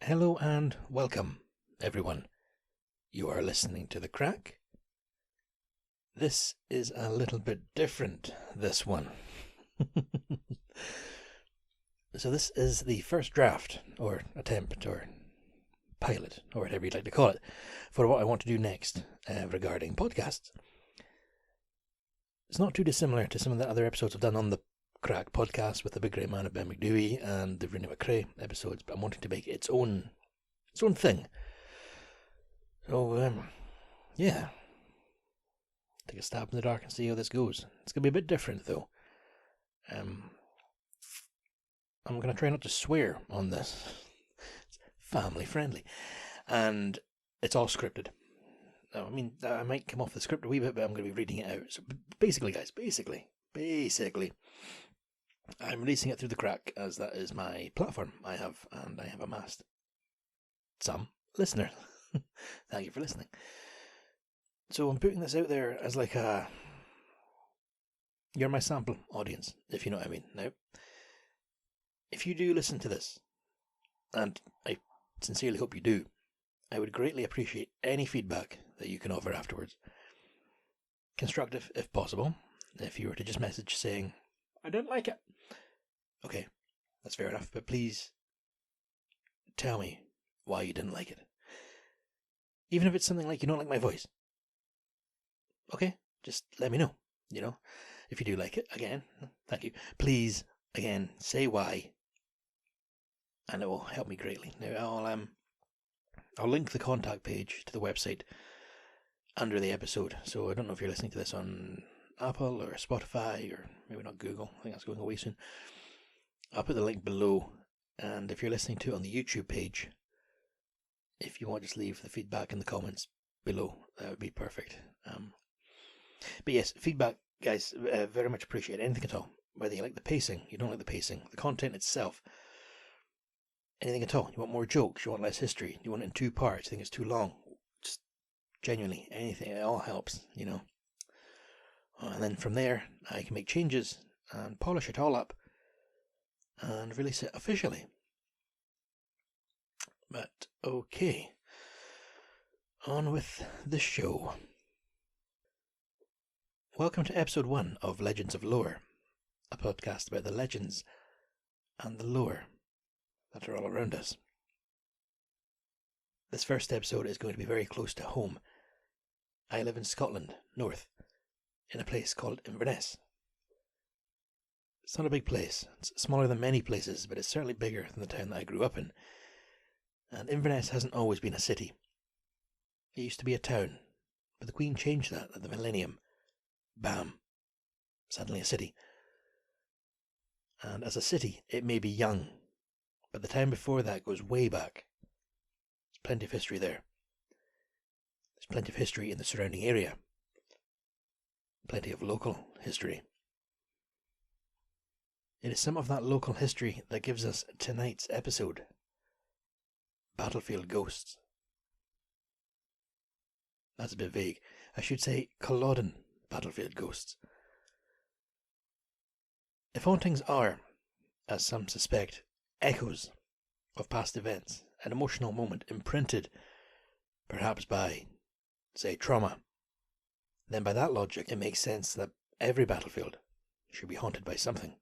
Hello and welcome, everyone. You are listening to The Crack. This is a little bit different, this one. So this is the first draft, or attempt, or pilot, or whatever you'd like to call it, for what I want to do next regarding podcasts. It's not too dissimilar to some of the other episodes I've done on the Crack podcast with the Big Great Man of Ben McDooey and the Rooney McCrae episodes, but I'm wanting to make its own thing. So, yeah. Take a stab in the dark and see how this goes. It's going to be a bit different, though. I'm going to try not to swear on this. It's family friendly. And it's all scripted. I mean, I might come off the script a wee bit, but I'm going to be reading it out. So basically, guys, I'm releasing it through The Crack, as that is my platform I have amassed some listener. Thank you for listening. So I'm putting this out there as like you're my sample audience, if you know what I mean. Now, if you do listen to this, and I sincerely hope you do, I would greatly appreciate any feedback that you can offer afterwards. Constructive, if possible. If you were to just message saying, I don't like it. Okay, that's fair enough, but please tell me why you didn't like it. Even if it's something like you don't like my voice. Okay, just let me know, If you do like it, again, thank you. Please, again, say why, and it will help me greatly. Now, I'll link the contact page to the website under the episode, so I don't know if you're listening to this on Apple or Spotify, or maybe not Google. I think that's going away soon. I'll put the link below, and if you're listening to it on the YouTube page, if you want, just leave the feedback in the comments below. That would be perfect. But yes, feedback, guys, very much appreciate anything at all. Whether you like the pacing, you don't like the pacing, the content itself, anything at all. You want more jokes, you want less history, you want it in 2 parts, you think it's too long. Just genuinely, anything, it all helps, And then from there, I can make changes and polish it all up and release it officially. But okay, on with the show. Welcome to episode 1 of Legends of Lore, a podcast about the legends and the lore that are all around us. This first episode is going to be very close to home. I live in Scotland, north, in a place called Inverness. It's not a big place. It's smaller than many places, but it's certainly bigger than the town that I grew up in. And Inverness hasn't always been a city. It used to be a town, but the Queen changed that at the millennium. Bam. Suddenly a city. And as a city, it may be young, but the time before that goes way back. There's plenty of history there. There's plenty of history in the surrounding area. Plenty of local history. It is some of that local history that gives us tonight's episode. Battlefield Ghosts. That's a bit vague. I should say Culloden Battlefield Ghosts. If hauntings are, as some suspect, echoes of past events, an emotional moment imprinted, perhaps by, say, trauma, then by that logic it makes sense that every battlefield should be haunted by something.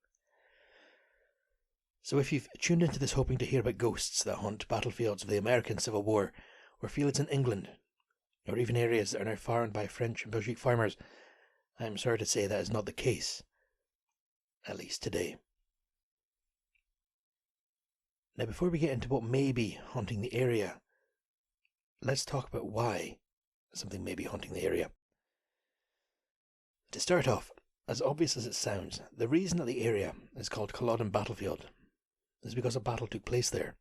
So if you've tuned into this hoping to hear about ghosts that haunt battlefields of the American Civil War, or fields in England, or even areas that are now farmed by French and Belgique farmers, I am sorry to say that is not the case, at least today. Now, before we get into what may be haunting the area, let's talk about why something may be haunting the area. To start off, as obvious as it sounds, the reason that the area is called Culloden Battlefield is because a battle took place there.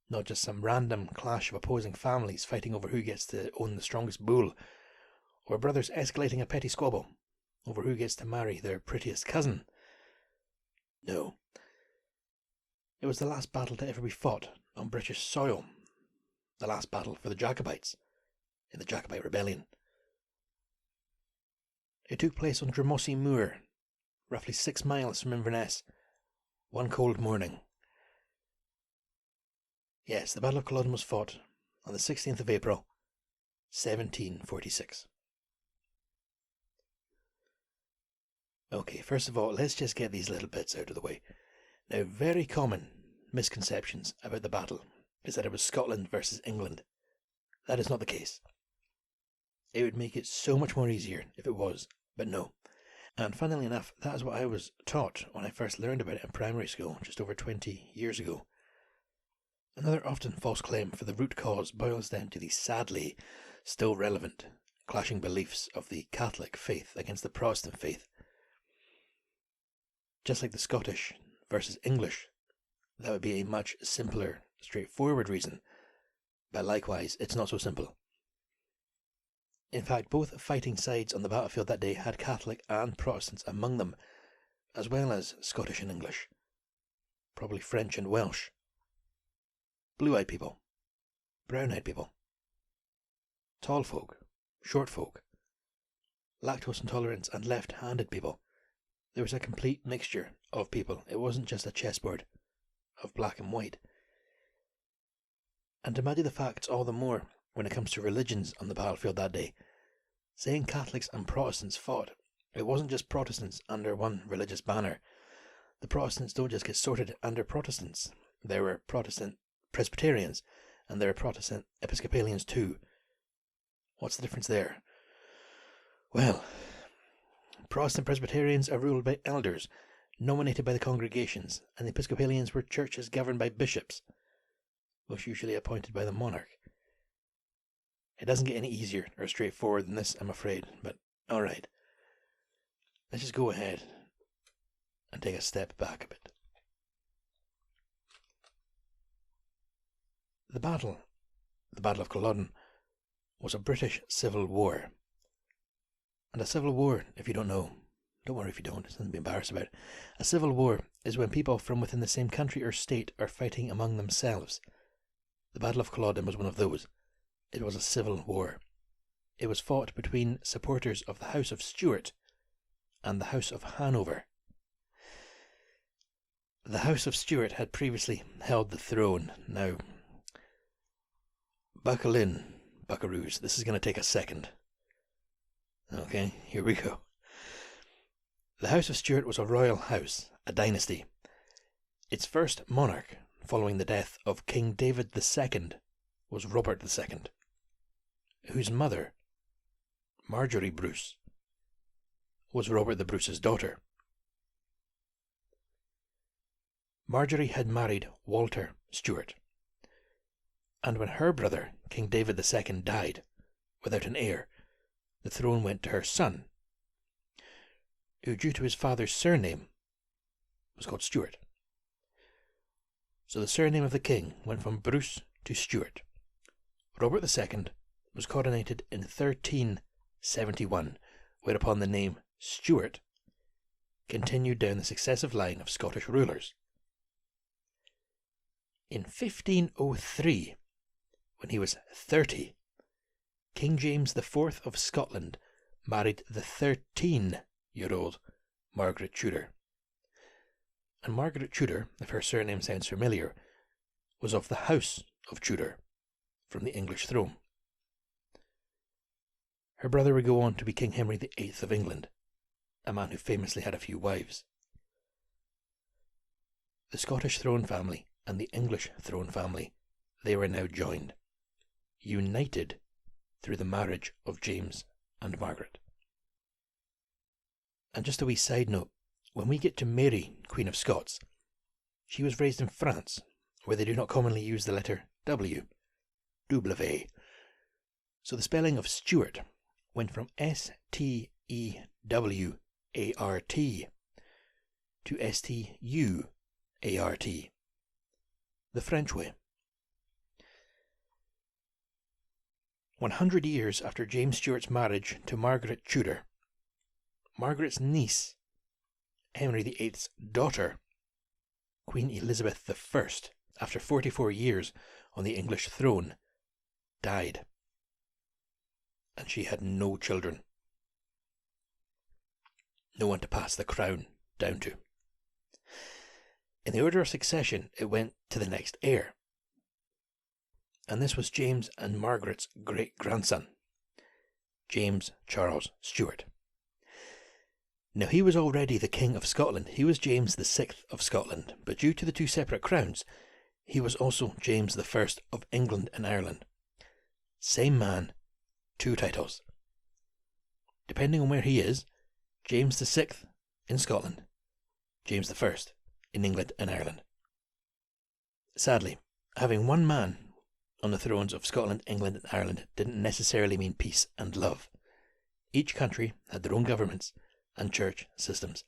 Not just some random clash of opposing families fighting over who gets to own the strongest bull, or brothers escalating a petty squabble over who gets to marry their prettiest cousin. No. It was the last battle to ever be fought on British soil. The last battle for the Jacobites in the Jacobite Rebellion. It took place on Drumossie Moor, roughly 6 miles from Inverness, one cold morning. Yes, the Battle of Culloden was fought on the 16th of April, 1746. Okay, first of all, let's just get these little bits out of the way. Now, very common misconceptions about the battle is that it was Scotland versus England. That is not the case. It would make it so much more easier if it was, but no. And funnily enough, that is what I was taught when I first learned about it in primary school just over 20 years ago. Another often false claim for the root cause boils down to the sadly still relevant clashing beliefs of the Catholic faith against the Protestant faith. Just like the Scottish versus English, that would be a much simpler, straightforward reason, but likewise, it's not so simple. In fact, both fighting sides on the battlefield that day had Catholic and Protestants among them, as well as Scottish and English, probably French and Welsh, blue-eyed people, brown-eyed people, tall folk, short folk, lactose intolerant and left-handed people. There was a complete mixture of people. It wasn't just a chessboard of black and white. And to muddy the facts all the more when it comes to religions on the battlefield that day, saying Catholics and Protestants fought, it wasn't just Protestants under one religious banner. The Protestants don't just get sorted under Protestants. There were Protestant Presbyterians, and there are Protestant Episcopalians too. What's the difference there? Well, Protestant Presbyterians are ruled by elders, nominated by the congregations, and the Episcopalians were churches governed by bishops, most usually appointed by the monarch. It doesn't get any easier or straightforward than this, I'm afraid, but alright. Let's just go ahead and take a step back a bit. The Battle of Culloden, was a British civil war. And a civil war, if you don't know, don't worry if you don't, it's nothing to be embarrassed about. A civil war is when people from within the same country or state are fighting among themselves. The Battle of Culloden was one of those. It was a civil war. It was fought between supporters of the House of Stuart and the House of Hanover. The House of Stuart had previously held the throne. Now, buckle in, buckaroos. This is going to take a second. Okay, here we go. The House of Stuart was a royal house, a dynasty. Its first monarch, following the death of King David II, was Robert II, whose mother, Marjorie Bruce, was Robert the Bruce's daughter. Marjorie had married Walter Stuart, and when her brother, King David II, died, without an heir, the throne went to her son, who, due to his father's surname, was called Stuart. So the surname of the king went from Bruce to Stuart. Robert II was coronated in 1371, whereupon the name Stuart continued down the successive line of Scottish rulers. In 1503, when he was 30, King James IV of Scotland married the 13-year-old Margaret Tudor. And Margaret Tudor, if her surname sounds familiar, was of the House of Tudor, from the English throne. Her brother would go on to be King Henry VIII of England, a man who famously had a few wives. The Scottish throne family and the English throne family, they were now joined, united through the marriage of James and Margaret. And just a wee side note, when we get to Mary, Queen of Scots, she was raised in France, where they do not commonly use the letter W, W. So the spelling of Stuart went from Stewart to Stuart, the French way. 100 years after James Stuart's marriage to Margaret Tudor, Margaret's niece, Henry VIII's daughter, Queen Elizabeth I, after 44 years on the English throne, died. And she had no children. No one to pass the crown down to. In the order of succession, it went to the next heir. and this was James and Margaret's great-grandson, James Charles Stuart. Now, he was already the King of Scotland. He was James VI of Scotland, but due to the two separate crowns, he was also James I of England and Ireland. Same man, two titles. Depending on where he is, James VI in Scotland, James I in England and Ireland. Sadly, having one man on the thrones of Scotland, England and Ireland didn't necessarily mean peace and love. Each country had their own governments and church systems.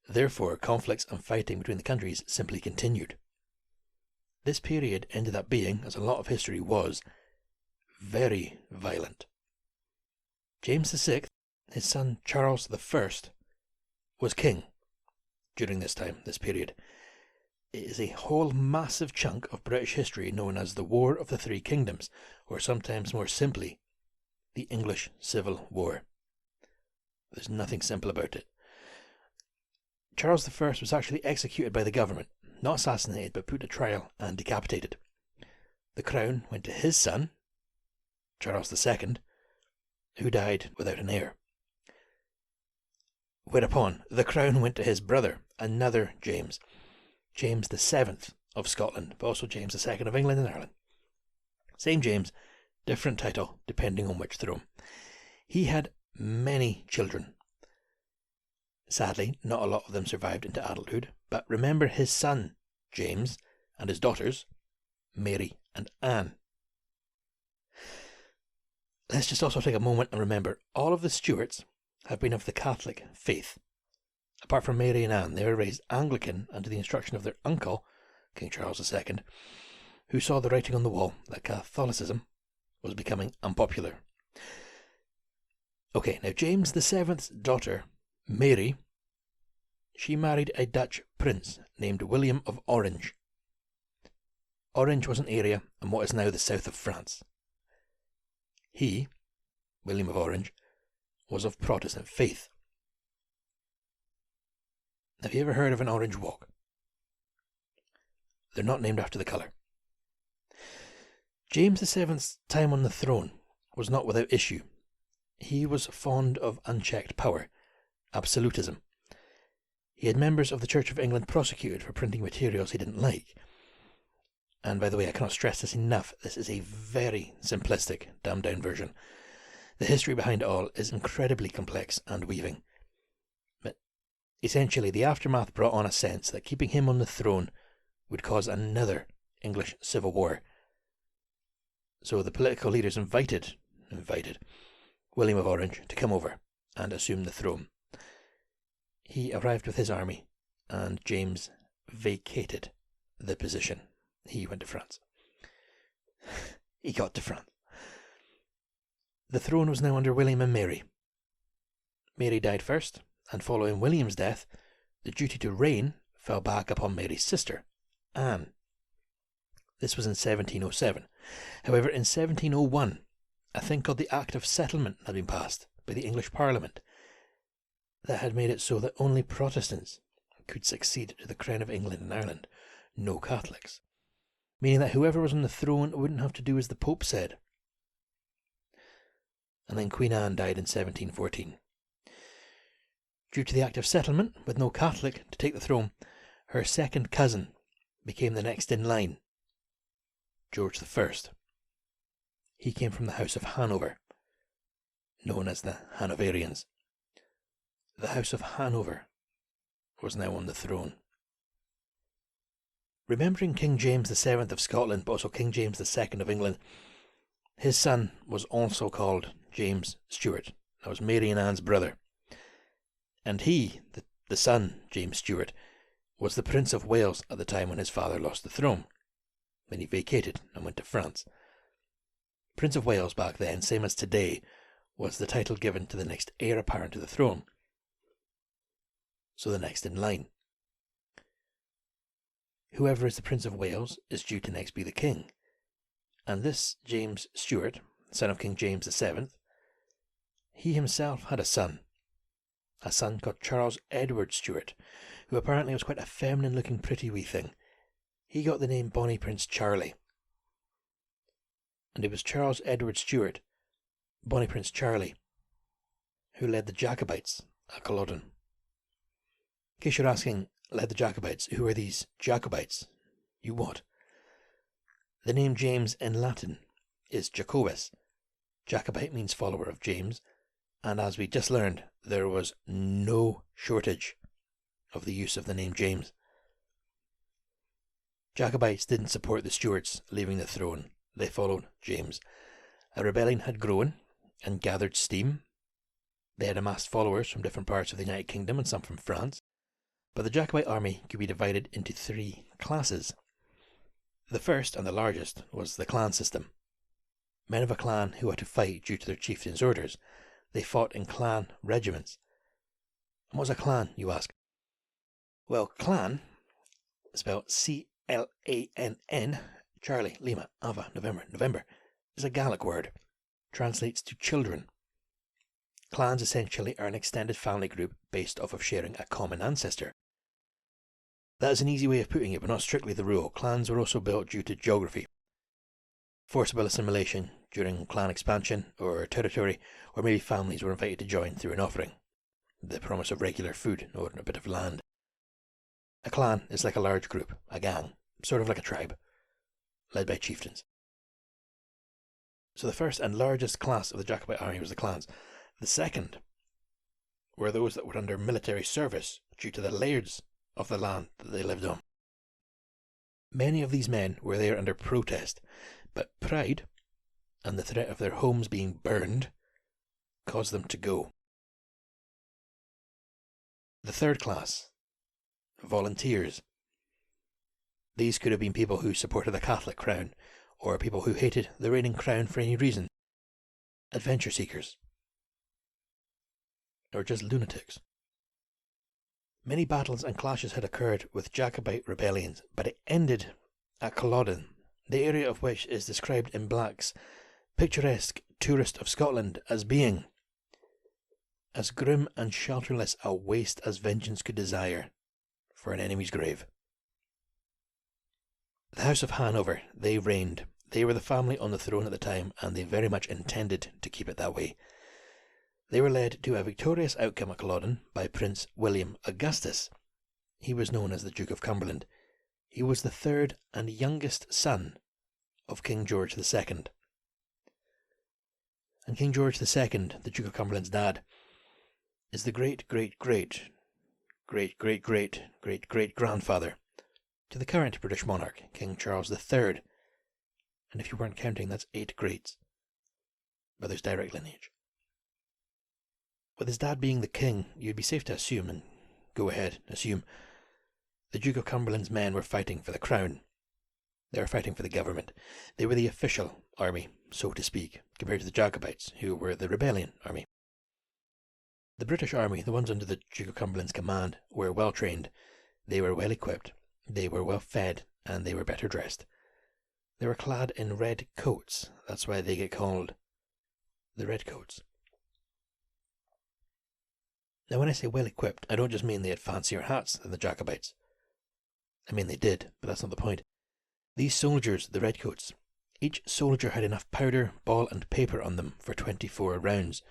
Therefore, conflicts and fighting between the countries simply continued. This period ended up being, as a lot of history was, very violent. James VI, his son Charles I, was king during this time, this period. It is a whole massive chunk of British history known as the War of the Three Kingdoms, or sometimes more simply, the English Civil War. There's nothing simple about it. Charles I was actually executed by the government, not assassinated but put to trial and decapitated. The crown went to his son, Charles II, who died without an heir. Whereupon the crown went to his brother, another James, James VII of Scotland, but also James II of England and Ireland. Same James, different title depending on which throne. He had many children. Sadly, not a lot of them survived into adulthood, but remember his son, James, and his daughters, Mary and Anne. Let's just also take a moment and remember all of the Stuarts have been of the Catholic faith. Apart from Mary and Anne, they were raised Anglican under the instruction of their uncle, King Charles II, who saw the writing on the wall that Catholicism was becoming unpopular. Okay, now James VII's daughter, Mary, she married a Dutch prince named William of Orange. Orange was an area in what is now the south of France. He, William of Orange, was of Protestant faith. Have you ever heard of an orange walk? They're not named after the colour. James VII's time on the throne was not without issue. He was fond of unchecked power, absolutism. He had members of the Church of England prosecuted for printing materials he didn't like. And by the way, I cannot stress this enough, this is a very simplistic, dumbed-down version. The history behind it all is incredibly complex and weaving. But essentially, the aftermath brought on a sense that keeping him on the throne would cause another English civil war. So the political leaders invited William of Orange to come over and assume the throne. He arrived with his army, and James vacated the position. He went to France. He got to France. The throne was now under William and Mary. Mary died first, and following William's death, the duty to reign fell back upon Mary's sister, Anne. This was in 1707. However, in 1701, a thing called the Act of Settlement had been passed by the English Parliament that had made it so that only Protestants could succeed to the crown of England and Ireland, no Catholics, meaning that whoever was on the throne wouldn't have to do as the Pope said. And then Queen Anne died in 1714. Due to the Act of Settlement, with no Catholic to take the throne, her second cousin became the next in line, George I. He came from the House of Hanover, known as the Hanoverians. The House of Hanover was now on the throne. Remembering King James VII of Scotland, but also King James II of England, his son was also called James Stuart. That was Mary and Anne's brother. And he, the son, James Stuart, was the Prince of Wales at the time when his father lost the throne. Then he vacated and went to France. Prince of Wales back then, same as today, was the title given to the next heir apparent to the throne. So the next in line. Whoever is the Prince of Wales is due to next be the king. And this James Stuart, son of King James VII, he himself had a son called Charles Edward Stuart, who apparently was quite a feminine-looking pretty wee thing. He got the name Bonnie Prince Charlie. and it was Charles Edward Stuart, Bonnie Prince Charlie, who led the Jacobites at Culloden. In case you're asking, led the Jacobites, who are these Jacobites? You what? The name James in Latin is Jacobus. Jacobite means follower of James, and as we just learned, there was no shortage of the use of the name James. Jacobites didn't support the Stuarts leaving the throne. They followed James. A rebellion had grown and gathered steam. They had amassed followers from different parts of the United Kingdom and some from France. But the Jacobite army could be divided into 3 classes. The first and the largest was the clan system. Men of a clan who had to fight due to their chieftain's orders. They fought in clan regiments. And what's a clan, you ask? Well, clan, spelled C-L-A-N-N, Charlie, Lima, Ava, November, is a Gaelic word. Translates to children. Clans essentially are an extended family group based off of sharing a common ancestor. That is an easy way of putting it, but not strictly the rule. Clans were also built due to geography. Forcible assimilation during clan expansion or territory, or maybe families were invited to join through an offering, the promise of regular food or a bit of land. A clan is like a large group, a gang, sort of like a tribe, led by chieftains. So the first and largest class of the Jacobite army was the clans. The second were those that were under military service due to the lairds of the land that they lived on. Many of these men were there under protest, but pride and the threat of their homes being burned caused them to go. The third class, volunteers. These could have been people who supported the Catholic crown, or people who hated the reigning crown for any reason. Adventure seekers. Or just lunatics. Many battles and clashes had occurred with Jacobite rebellions, but it ended at Culloden, the area of which is described in Black's picturesque Tourist of Scotland as being as grim and shelterless a waste as vengeance could desire for an enemy's grave. The House of Hanover, they reigned. They were the family on the throne at the time, and they very much intended to keep it that way. They were led to a victorious outcome at Culloden by Prince William Augustus. He was known as the Duke of Cumberland. He was the third and youngest son of King George II. And King George II, the Duke of Cumberland's dad, is the great-great-great-great-great-great-great-grandfather to the current British monarch, King Charles III. And if you weren't counting, that's 8 greats. But there's direct lineage. With his dad being the king, you'd be safe to assume, and go ahead, assume, the Duke of Cumberland's men were fighting for the crown. They were fighting for the government. They were the official army, so to speak, compared to the Jacobites, who were the rebellion army. The British army, the ones under the Duke of Cumberland's command, were well trained. They were well equipped, they were well fed, and they were better dressed. They were clad in red coats. That's why they get called the Redcoats. Now when I say well equipped, I don't just mean they had fancier hats than the Jacobites. I mean they did, but that's not the point. These soldiers, the Redcoats, each soldier had enough powder, ball and paper on them for 24 rounds.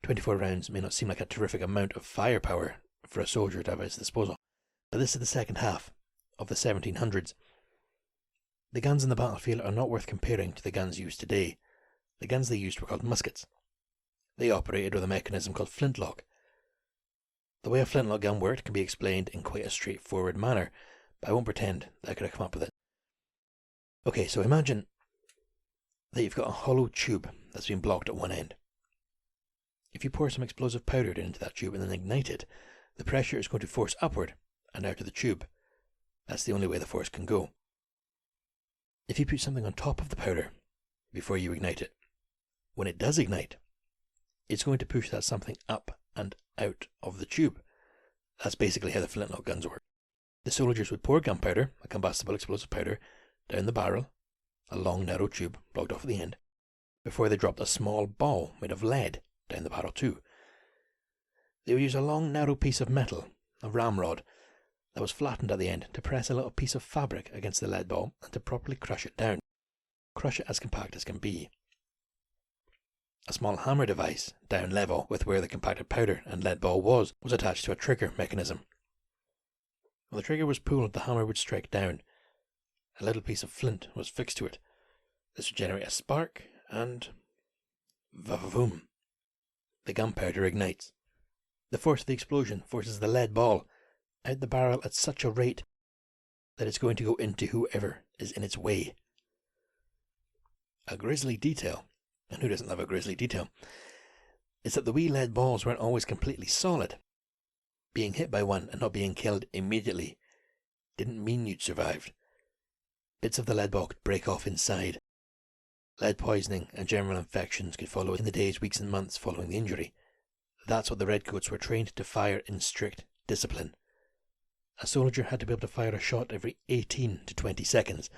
24 rounds may not seem like a terrific amount of firepower for a soldier to have at his disposal, but this is the second half of the 1700s. The guns in the battlefield are not worth comparing to the guns used today. The guns they used were called muskets. They operated with a mechanism called flintlock. The way a flintlock gun worked can be explained in quite a straightforward manner, but I won't pretend that I could have come up with it. Okay, so imagine that you've got a hollow tube that's been blocked at one end. If you pour some explosive powder into that tube and then ignite it, the pressure is going to force upward and out of the tube. That's the only way the force can go. If you put something on top of the powder before you ignite it, when it does ignite, it's going to push that something up and out of the tube. That's basically how the flintlock guns work. The soldiers would pour gunpowder, a combustible explosive powder, down the barrel, a long narrow tube blocked off at the end, before they dropped a small ball made of lead down the barrel too. They would use a long narrow piece of metal, a ramrod, that was flattened at the end to press a little piece of fabric against the lead ball and to properly crush it down. crush it as compact as can be. A small hammer device, down level with where the compacted powder and lead ball was attached to a trigger mechanism. When the trigger was pulled, the hammer would strike down. A little piece of flint was fixed to it. This would generate a spark, and va-va-voom, the gunpowder ignites. The force of the explosion forces the lead ball out the barrel at such a rate that it's going to go into whoever is in its way. A grisly detail, and who doesn't love a grisly detail, is that the wee lead balls weren't always completely solid. Being hit by one and not being killed immediately didn't mean you'd survived. Bits of the lead ball could break off inside. Lead poisoning and general infections could follow in the days, weeks and months following the injury. That's what the redcoats were trained to fire in strict discipline. A soldier had to be able to fire a shot every 18 to 20 seconds.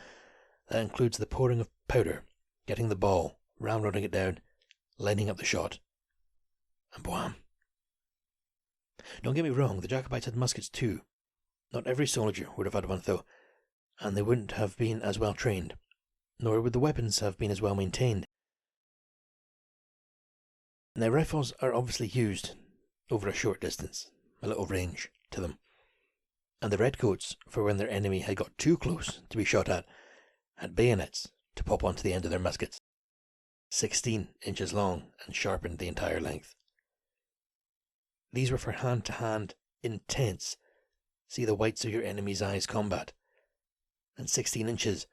That includes the pouring of powder, getting the ball, ramrodding it down, lining up the shot, and bwam. Don't get me wrong, the Jacobites had muskets too. Not every soldier would have had one though, and they wouldn't have been as well trained, nor would the weapons have been as well maintained. Now rifles are obviously used over a short distance, a little range to them, and the redcoats, for when their enemy had got too close to be shot at, had bayonets to pop onto the end of their muskets, 16 inches long and sharpened the entire length. These were for hand-to-hand, intense, see the whites of your enemy's eyes combat, and 16 inches,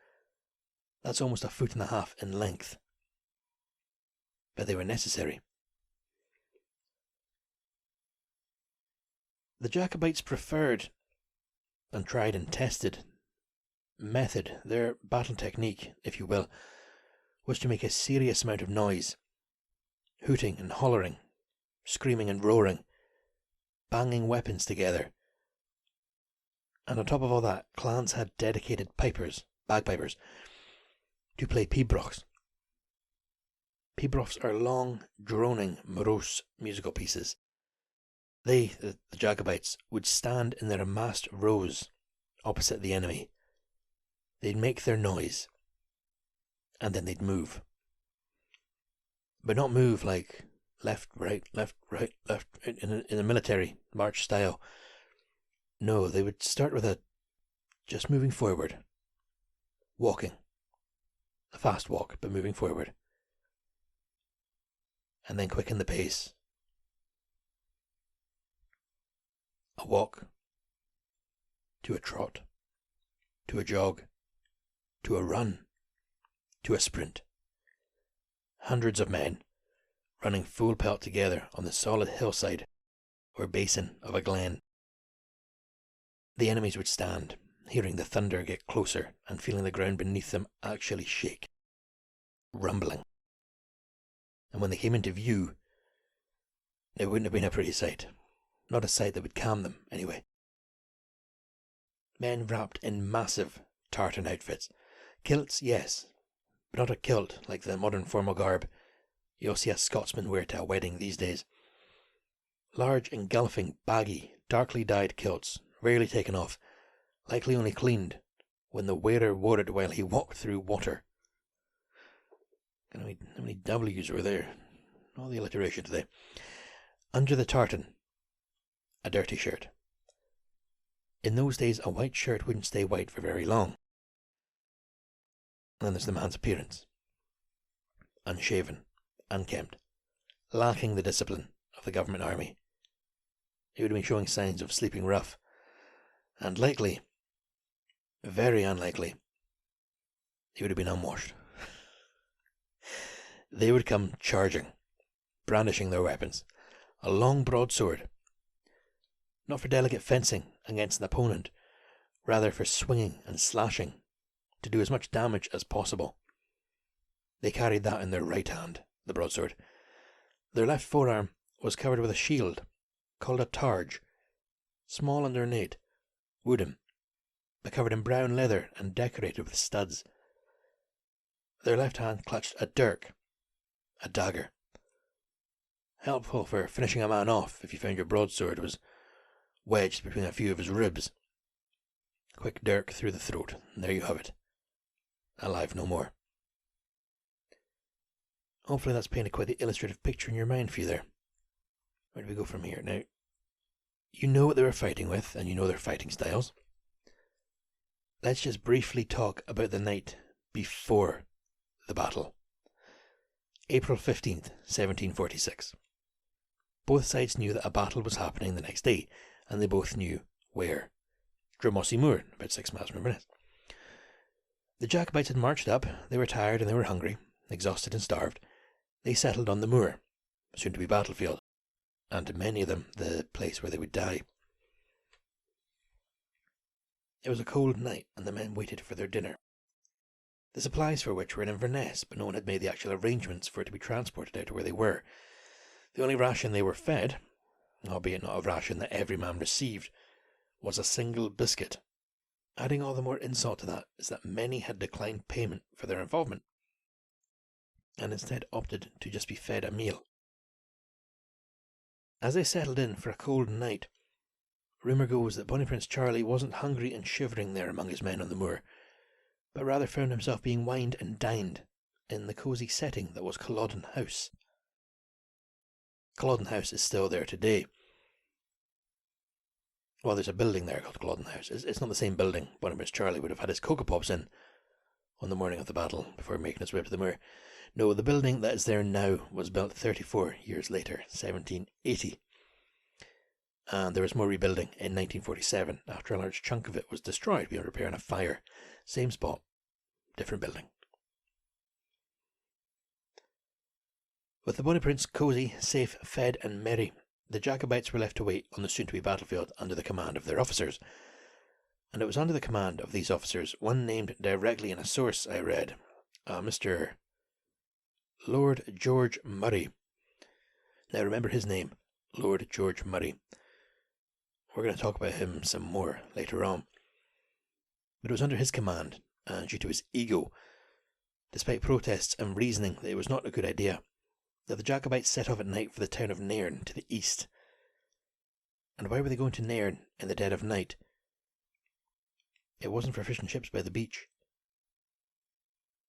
that's almost 1.5 feet in length. But they were necessary. The Jacobites' preferred and tried and tested method, their battle technique, if you will, was to make a serious amount of noise, hooting and hollering, screaming and roaring, banging weapons together. And on top of all that, clans had dedicated pipers, bagpipers, to play pibrochs. Pibrochs are long, droning, morose musical pieces. They, the Jacobites, would stand in their amassed rows opposite the enemy. They'd make their noise, and then they'd move. But not move like left, right, left, in a military march style. No, they would start with just moving forward. Walking. A fast walk, but moving forward. And then quicken the pace. A walk. To a trot. To a jog. To a run. To a sprint. Hundreds of men, running full pelt together on the solid hillside or basin of a glen. The enemies would stand, hearing the thunder get closer and feeling the ground beneath them actually shake, rumbling. And when they came into view, it wouldn't have been a pretty sight. Not a sight that would calm them, anyway. Men wrapped in massive tartan outfits. Kilts, yes, but not a kilt like the modern formal garb you'll see a Scotsman wear to a wedding these days. Large, engulfing, baggy, darkly dyed kilts, rarely taken off, likely only cleaned when the wearer wore it while he walked through water. How many W's were there? All the alliteration today. Under the tartan, a dirty shirt. In those days, a white shirt wouldn't stay white for very long. And then there's the man's appearance. Unshaven, unkempt, lacking the discipline of the government army. He would have been showing signs of sleeping rough, and likely, very unlikely, he would have been unwashed. They would come charging, brandishing their weapons, a long broadsword, not for delicate fencing against an opponent, rather for swinging and slashing, to do as much damage as possible. They carried that in their right hand, the broadsword. Their left forearm was covered with a shield, called a targe, small and ornate, wooden, but covered in brown leather and decorated with studs. Their left hand clutched a dirk, a dagger. Helpful for finishing a man off if you found your broadsword was wedged between a few of his ribs. Quick dirk through the throat, and there you have it. Alive no more. Hopefully that's painted quite the illustrative picture in your mind for you there. Where do we go from here? Now, you know what they were fighting with, and you know their fighting styles. Let's just briefly talk about the night before the battle. April 15th, 1746. Both sides knew that a battle was happening the next day, and they both knew where. Drumossie Moor, about 6 miles from Inverness. The Jacobites had marched up, they were tired and they were hungry, exhausted and starved. They settled on the moor, soon to be battlefield, and to many of them the place where they would die. It was a cold night, and the men waited for their dinner, the supplies for which were in Inverness, but no one had made the actual arrangements for it to be transported out to where they were. The only ration they were fed, albeit not a ration that every man received, was a single biscuit. Adding all the more insult to that is that many had declined payment for their involvement, and instead opted to just be fed a meal. As they settled in for a cold night, rumour goes that Bonnie Prince Charlie wasn't hungry and shivering there among his men on the moor, but rather found himself being wined and dined in the cosy setting that was Culloden House. Culloden House is still there today. Well, there's a building there called Culloden House. It's not the same building Bonnie Prince Charlie would have had his Cocoa Pops in on the morning of the battle before making his way up to the moor. No, the building that is there now was built 34 years later, 1780. And there was more rebuilding in 1947 after a large chunk of it was destroyed beyond repair in a fire. Same spot, different building. With the Bonnie Prince cosy, safe, fed and merry, the Jacobites were left to wait on the soon-to-be battlefield under the command of their officers. And it was under the command of these officers, one named directly in a source I read, Mr. Lord George Murray. Now remember his name, Lord George Murray. We're going to talk about him some more later on. But it was under his command, and due to his ego, despite protests and reasoning that it was not a good idea, that the Jacobites set off at night for the town of Nairn to the east. And why were they going to Nairn in the dead of night? It wasn't for fishing ships by the beach.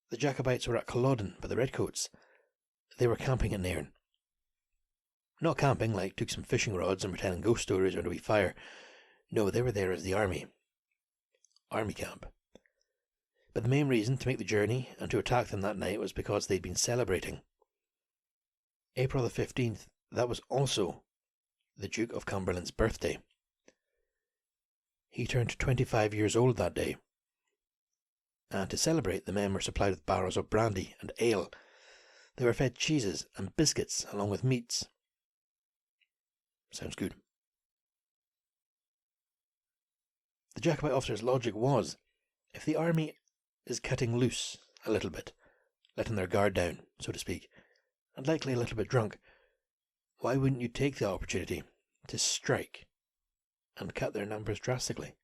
The Jacobites were at Culloden by the Redcoats. They were camping at Nairn. Not camping like took some fishing rods and were telling ghost stories around a wee fire. No, they were there as the army. Army camp. But the main reason to make the journey and to attack them that night was because they'd been celebrating. April the 15th, that was also the Duke of Cumberland's birthday. He turned 25 years old that day. And to celebrate, the men were supplied with barrels of brandy and ale. They were fed cheeses and biscuits along with meats. Sounds good. The Jacobite officer's logic was, if the army is cutting loose a little bit, letting their guard down, so to speak, and likely a little bit drunk, why wouldn't you take the opportunity to strike and cut their numbers drastically?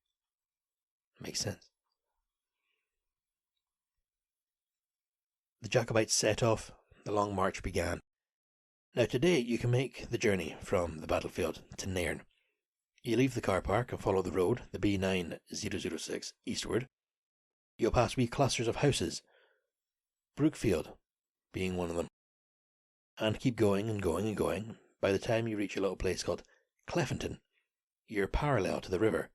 Makes sense. The Jacobites set off, the long march began. Now today you can make the journey from the battlefield to Nairn. You leave the car park and follow the road, the B9006, eastward. You'll pass wee clusters of houses, Brookfield being one of them, and keep going and going and going. By the time you reach a little place called Cleffington, you're parallel to the river.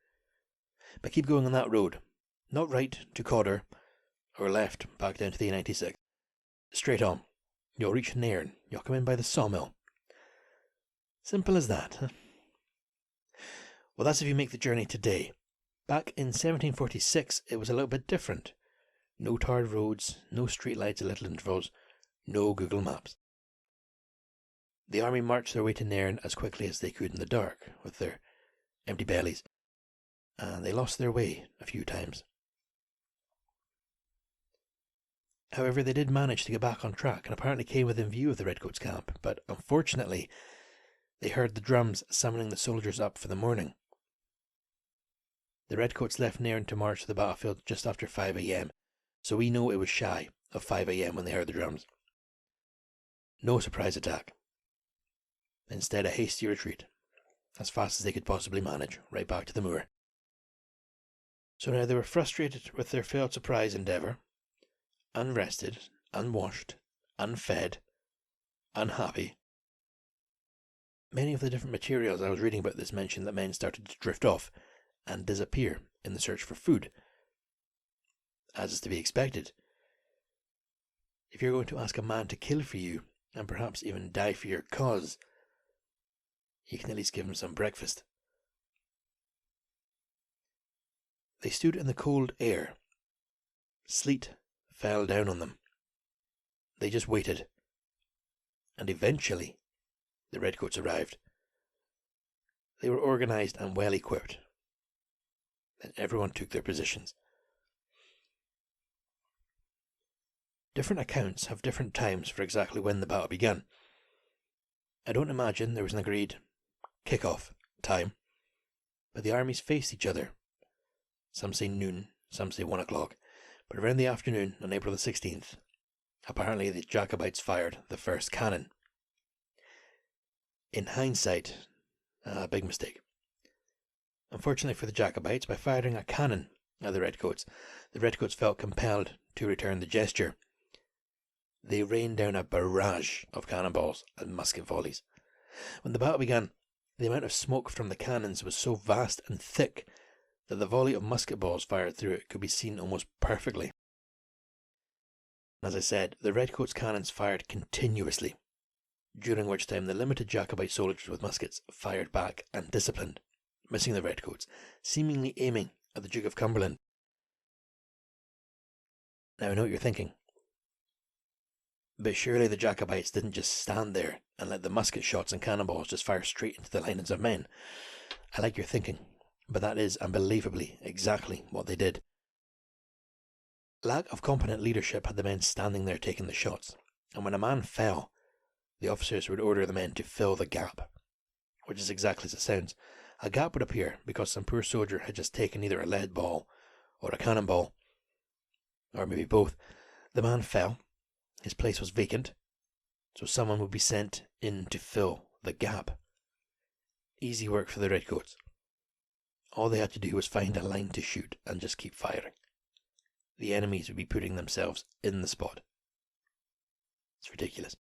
But keep going on that road, not right to Codder, or left back down to the A96. Straight on. You'll reach Nairn. You'll come in by the sawmill. Simple as that, huh? Well, that's if you make the journey today. Back in 1746, it was a little bit different. No tarred roads, no streetlights at little intervals, no Google Maps. The army marched their way to Nairn as quickly as they could in the dark, with their empty bellies, and they lost their way a few times. However, they did manage to get back on track and apparently came within view of the Redcoats camp, but unfortunately, they heard the drums summoning the soldiers up for the morning. The Redcoats left Nairn to march to the battlefield just after 5 a.m, so we know it was shy of 5 a.m. when they heard the drums. No surprise attack. Instead, a hasty retreat, as fast as they could possibly manage, right back to the moor. So now they were frustrated with their failed surprise endeavour, unrested, unwashed, unfed, unhappy. Many of the different materials I was reading about this mentioned that men started to drift off and disappear in the search for food, as is to be expected. If you're going to ask a man to kill for you, and perhaps even die for your cause, you can at least give him some breakfast. They stood in the cold air. Sleet fell down on them. They just waited. And eventually, the redcoats arrived. They were organised and well equipped. Then everyone took their positions. Different accounts have different times for exactly when the battle began. I don't imagine there was an agreed kick-off time, but the armies faced each other. Some say noon, some say 1 o'clock, but around the afternoon on April the 16th, apparently the Jacobites fired the first cannon. In hindsight, a big mistake. Unfortunately for the Jacobites, by firing a cannon at the redcoats felt compelled to return the gesture. They rained down a barrage of cannonballs and musket volleys. When the battle began, the amount of smoke from the cannons was so vast and thick that the volley of musket balls fired through it could be seen almost perfectly. As I said, the redcoats' cannons fired continuously, during which time the limited Jacobite soldiers with muskets fired back and disciplined, missing the redcoats, seemingly aiming at the Duke of Cumberland. Now I know what you're thinking. But surely the Jacobites didn't just stand there and let the musket shots and cannonballs just fire straight into the lines of men. I like your thinking, but that is unbelievably exactly what they did. Lack of competent leadership had the men standing there taking the shots, and when a man fell, the officers would order the men to fill the gap, which is exactly as it sounds. A gap would appear because some poor soldier had just taken either a lead ball or a cannonball, or maybe both. The man fell. His place was vacant, so someone would be sent in to fill the gap. Easy work for the redcoats. All they had to do was find a line to shoot and just keep firing. The enemies would be putting themselves in the spot. It's ridiculous.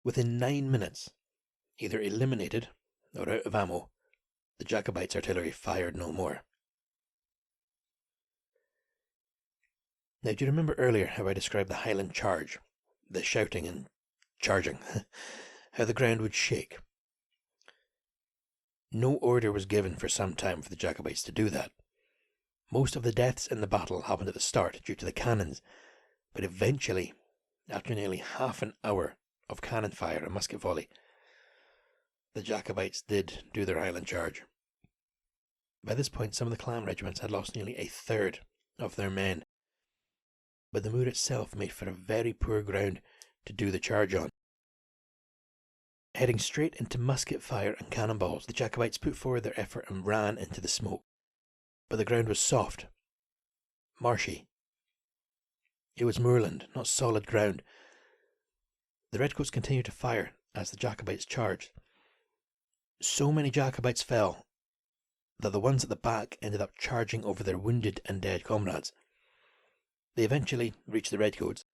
Within 9 minutes, either eliminated or out of ammo, the Jacobites' artillery fired no more. Now, do you remember earlier how I described the Highland charge, the shouting and charging, how the ground would shake? No order was given for some time for the Jacobites to do that. Most of the deaths in the battle happened at the start due to the cannons, but eventually, after nearly half an hour of cannon fire and musket volley, the Jacobites did do their Highland charge. By this point, some of the clan regiments had lost nearly a third of their men, but the moor itself made for a very poor ground to do the charge on. Heading straight into musket fire and cannonballs, the Jacobites put forward their effort and ran into the smoke. But the ground was soft, marshy. It was moorland, not solid ground. The redcoats continued to fire as the Jacobites charged. So many Jacobites fell that the ones at the back ended up charging over their wounded and dead comrades. They eventually reached the redcoats.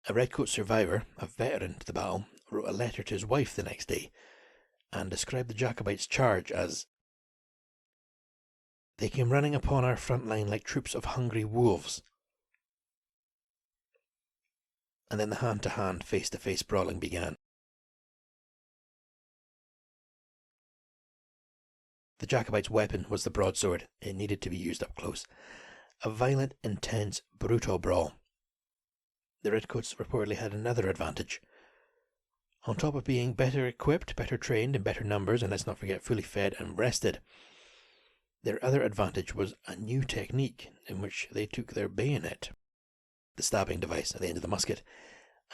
A redcoat survivor, a veteran to the battle, wrote a letter to his wife the next day and described the Jacobites' charge as, "They came running upon our front line like troops of hungry wolves." And then the hand-to-hand, face-to-face brawling began. The Jacobites' weapon was the broadsword. It needed to be used up close. A violent, intense, brutal brawl. The redcoats reportedly had another advantage. On top of being better equipped, better trained, in better numbers, and let's not forget fully fed and rested, their other advantage was a new technique in which they took their bayonet, the stabbing device at the end of the musket,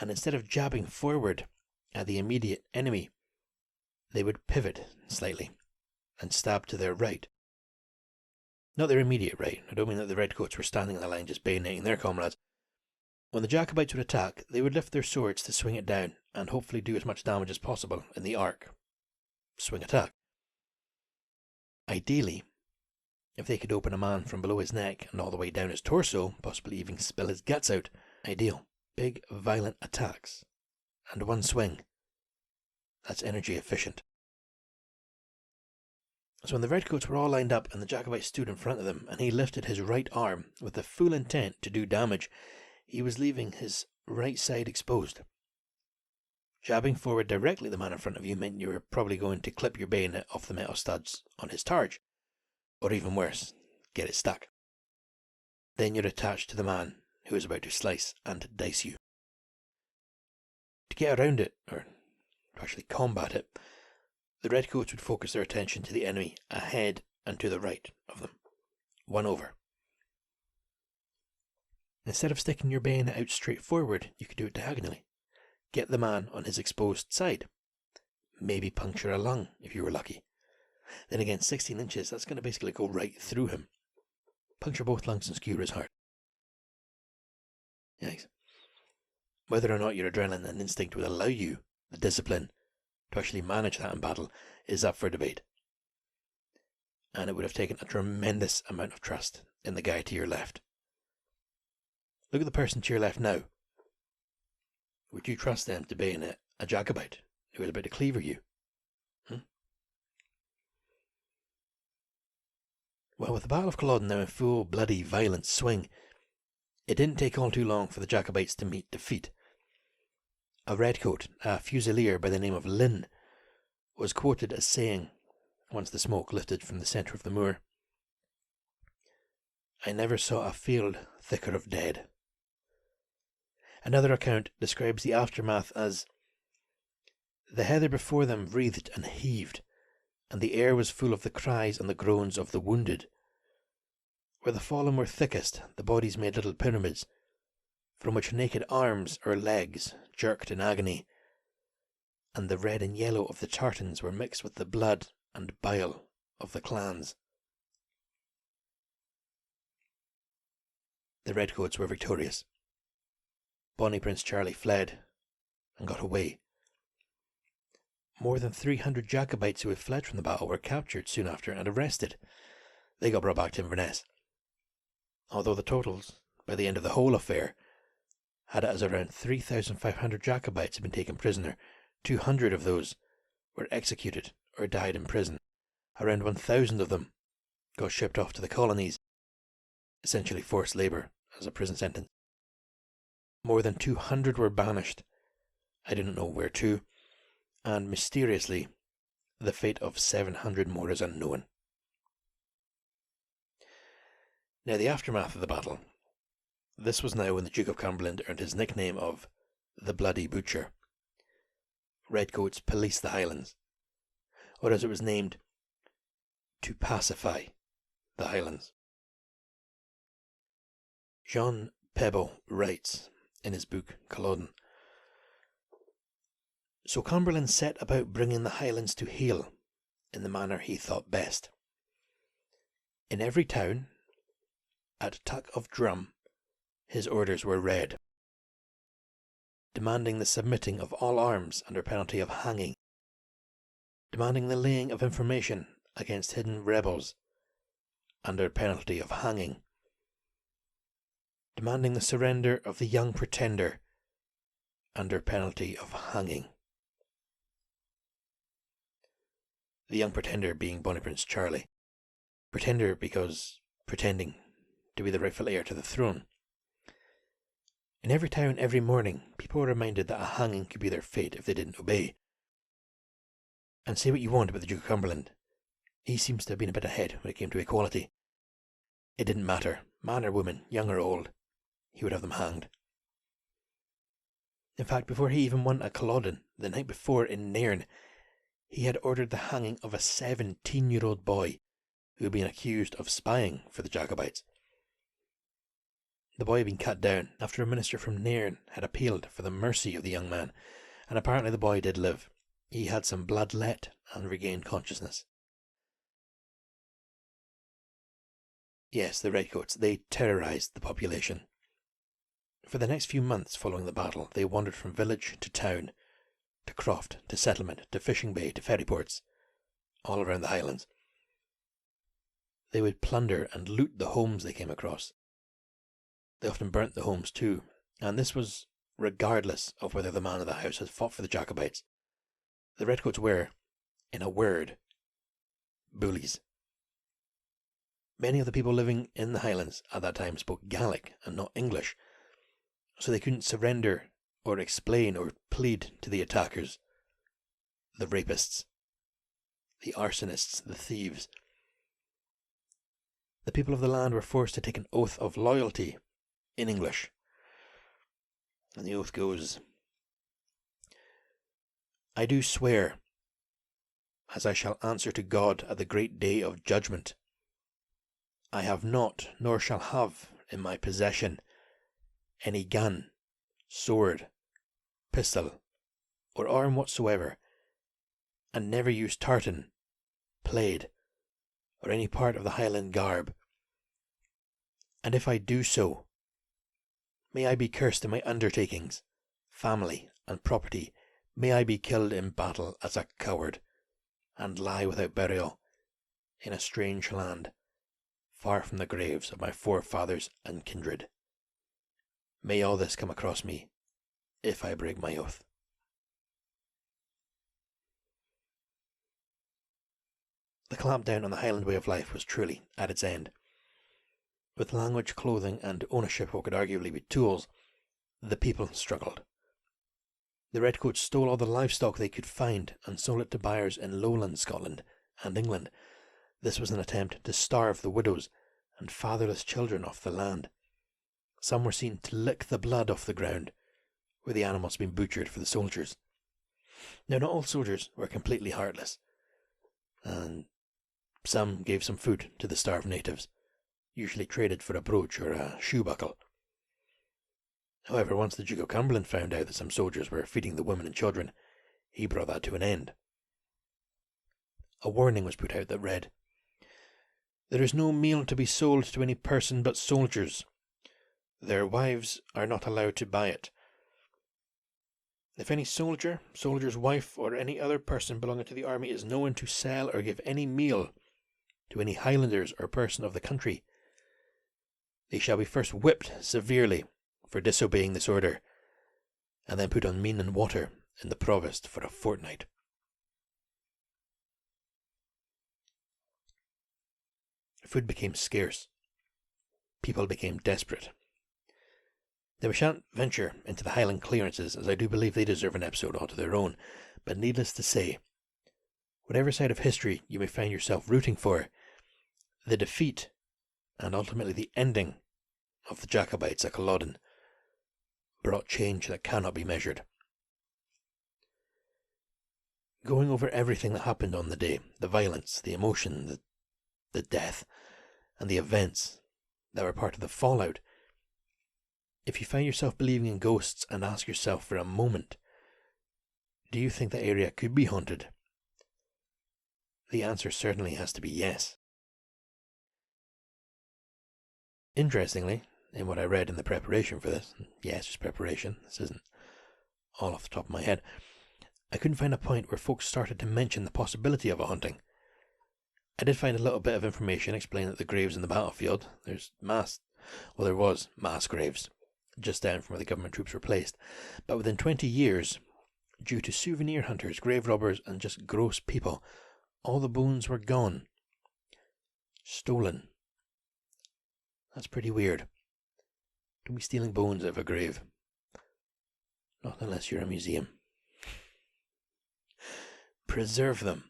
and instead of jabbing forward at the immediate enemy, they would pivot slightly and stab to their right. Not their immediate right. I don't mean that the redcoats were standing in the line just bayoneting their comrades. When the Jacobites would attack, they would lift their swords to swing it down and hopefully do as much damage as possible in the arc. Swing attack. Ideally, if they could open a man from below his neck and all the way down his torso, possibly even spill his guts out, ideal. big, violent attacks, and one swing. That's energy efficient. So when the redcoats were all lined up and the Jacobite stood in front of them, and he lifted his right arm with the full intent to do damage, he was leaving his right side exposed. Jabbing forward directly at the man in front of you meant you were probably going to clip your bayonet off the metal studs on his targe, or even worse, get it stuck. Then you're attached to the man who is about to slice and dice you. To get around it, or to actually combat it, the redcoats would focus their attention to the enemy ahead and to the right of them, one over. Instead of sticking your bayonet out straight forward, you could do it diagonally. Get the man on his exposed side. Maybe puncture a lung if you were lucky. Then again, 16 inches, that's going to basically go right through him. Puncture both lungs and skewer his heart. Yikes. Whether or not your adrenaline and instinct would allow you the discipline to actually manage that in battle is up for debate. And it would have taken a tremendous amount of trust in the guy to your left. Look at the person to your left now. Would you trust them to bayonet a Jacobite who is about to cleaver you? Well, with the Battle of Culloden now in full bloody violent swing, it didn't take all too long for the Jacobites to meet defeat. A redcoat, a fusilier by the name of Lynn, was quoted as saying, once the smoke lifted from the centre of the moor, "I never saw a field thicker of dead." Another account describes the aftermath as, "The heather before them wreathed and heaved, and the air was full of the cries and the groans of the wounded. Where the fallen were thickest, the bodies made little pyramids, from which naked arms or legs jerked in agony, and the red and yellow of the tartans were mixed with the blood and bile of the clans." The redcoats were victorious. Bonnie Prince Charlie fled and got away. More than 300 Jacobites who had fled from the battle were captured soon after and arrested. They got brought back to Inverness. Although the totals, by the end of the whole affair, had it as around 3,500 Jacobites had been taken prisoner, 200 of those were executed or died in prison. Around 1,000 of them got shipped off to the colonies, essentially forced labour as a prison sentence. More than 200 were banished, I didn't know where to, and mysteriously, the fate of 700 more is unknown. Now, the aftermath of the battle. This was now when the Duke of Cumberland earned his nickname of the Bloody Butcher. Redcoats policed the Highlands, or as it was named, to pacify the Highlands. Jean Pebble writes in his book Culloden, "So Cumberland set about bringing the Highlands to heel in the manner he thought best. In every town, at tuck of drum, his orders were read, demanding the submitting of all arms under penalty of hanging, demanding the laying of information against hidden rebels under penalty of hanging, demanding the surrender of the young pretender under penalty of hanging." The young pretender being Bonnie Prince Charlie. Pretender because pretending to be the rightful heir to the throne. In every town, every morning, people were reminded that a hanging could be their fate if they didn't obey. And say what you want about the Duke of Cumberland, he seems to have been a bit ahead when it came to equality. It didn't matter, man or woman, young or old, he would have them hanged. In fact, before he even won at Culloden, the night before in Nairn, he had ordered the hanging of a 17-year-old boy who had been accused of spying for the Jacobites. The boy had been cut down after a minister from Nairn had appealed for the mercy of the young man, and apparently the boy did live. He had some blood let and regained consciousness. Yes, the redcoats, they terrorised the population. For the next few months following the battle, they wandered from village to town, to croft, to settlement, to fishing bay, to ferry ports, all around the Highlands. They would plunder and loot the homes they came across. They often burnt the homes too, and this was regardless of whether the man of the house had fought for the Jacobites. The redcoats were, in a word, bullies. Many of the people living in the Highlands at that time spoke Gaelic and not English, so they couldn't surrender or explain or plead to the attackers, the rapists, the arsonists, the thieves. The people of the land were forced to take an oath of loyalty in English. And the oath goes, "I do swear, as I shall answer to God at the great day of judgment, I have not, nor shall have in my possession, any gun, sword, pistol, or arm whatsoever, and never use tartan, plaid, or any part of the Highland garb. And if I do so, may I be cursed in my undertakings, family, and property. May I be killed in battle as a coward, and lie without burial in a strange land, far from the graves of my forefathers and kindred. May all this come across me, if I break my oath." The clampdown on the Highland way of life was truly at its end. With language, clothing, and ownership of what could arguably be tools, the people struggled. The redcoats stole all the livestock they could find and sold it to buyers in lowland Scotland and England. This was an attempt to starve the widows and fatherless children off the land. Some were seen to lick the blood off the ground where the animals had been butchered for the soldiers. Now, not all soldiers were completely heartless, and some gave some food to the starved natives, usually traded for a brooch or a shoe buckle. However, once the Duke of Cumberland found out that some soldiers were feeding the women and children, he brought that to an end. A warning was put out that read, "There is no meal to be sold to any person but soldiers. Their wives are not allowed to buy it. If any soldier, soldier's wife, or any other person belonging to the army is known to sell or give any meal to any Highlanders or person of the country, they shall be first whipped severely for disobeying this order, and then put on meat and water in the provost for a fortnight." Food became scarce. People became desperate. Now, we shan't venture into the Highland clearances, as I do believe they deserve an episode all to their own, but needless to say, whatever side of history you may find yourself rooting for, the defeat and ultimately the ending of the Jacobites at Culloden brought change that cannot be measured. Going over everything that happened on the day, the violence, the emotion, the death, and the events that were part of the fallout, if you find yourself believing in ghosts and ask yourself for a moment, do you think the area could be haunted? The answer certainly has to be yes. Interestingly, in what I read in the preparation for this, yes, just preparation, this isn't all off the top of my head, I couldn't find a point where folks started to mention the possibility of a haunting. I did find a little bit of information explaining that the graves in the battlefield, there was mass graves just down from where the government troops were placed, but within 20 years, due to souvenir hunters, grave robbers, and just gross people, all the bones were gone. Stolen. That's pretty weird. Don't be stealing bones out of a grave. Not unless you're a museum. Preserve them.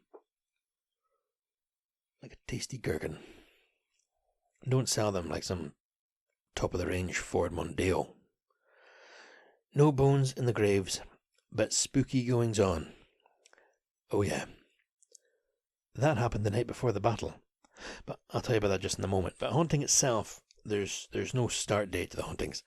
Like a tasty gherkin. Don't sell them like some top-of-the-range Ford Mondeo. No bones in the graves, but spooky goings-on. Oh yeah. That happened the night before the battle. But I'll tell you about that just in a moment. But haunting itself, there's no start date to the hauntings.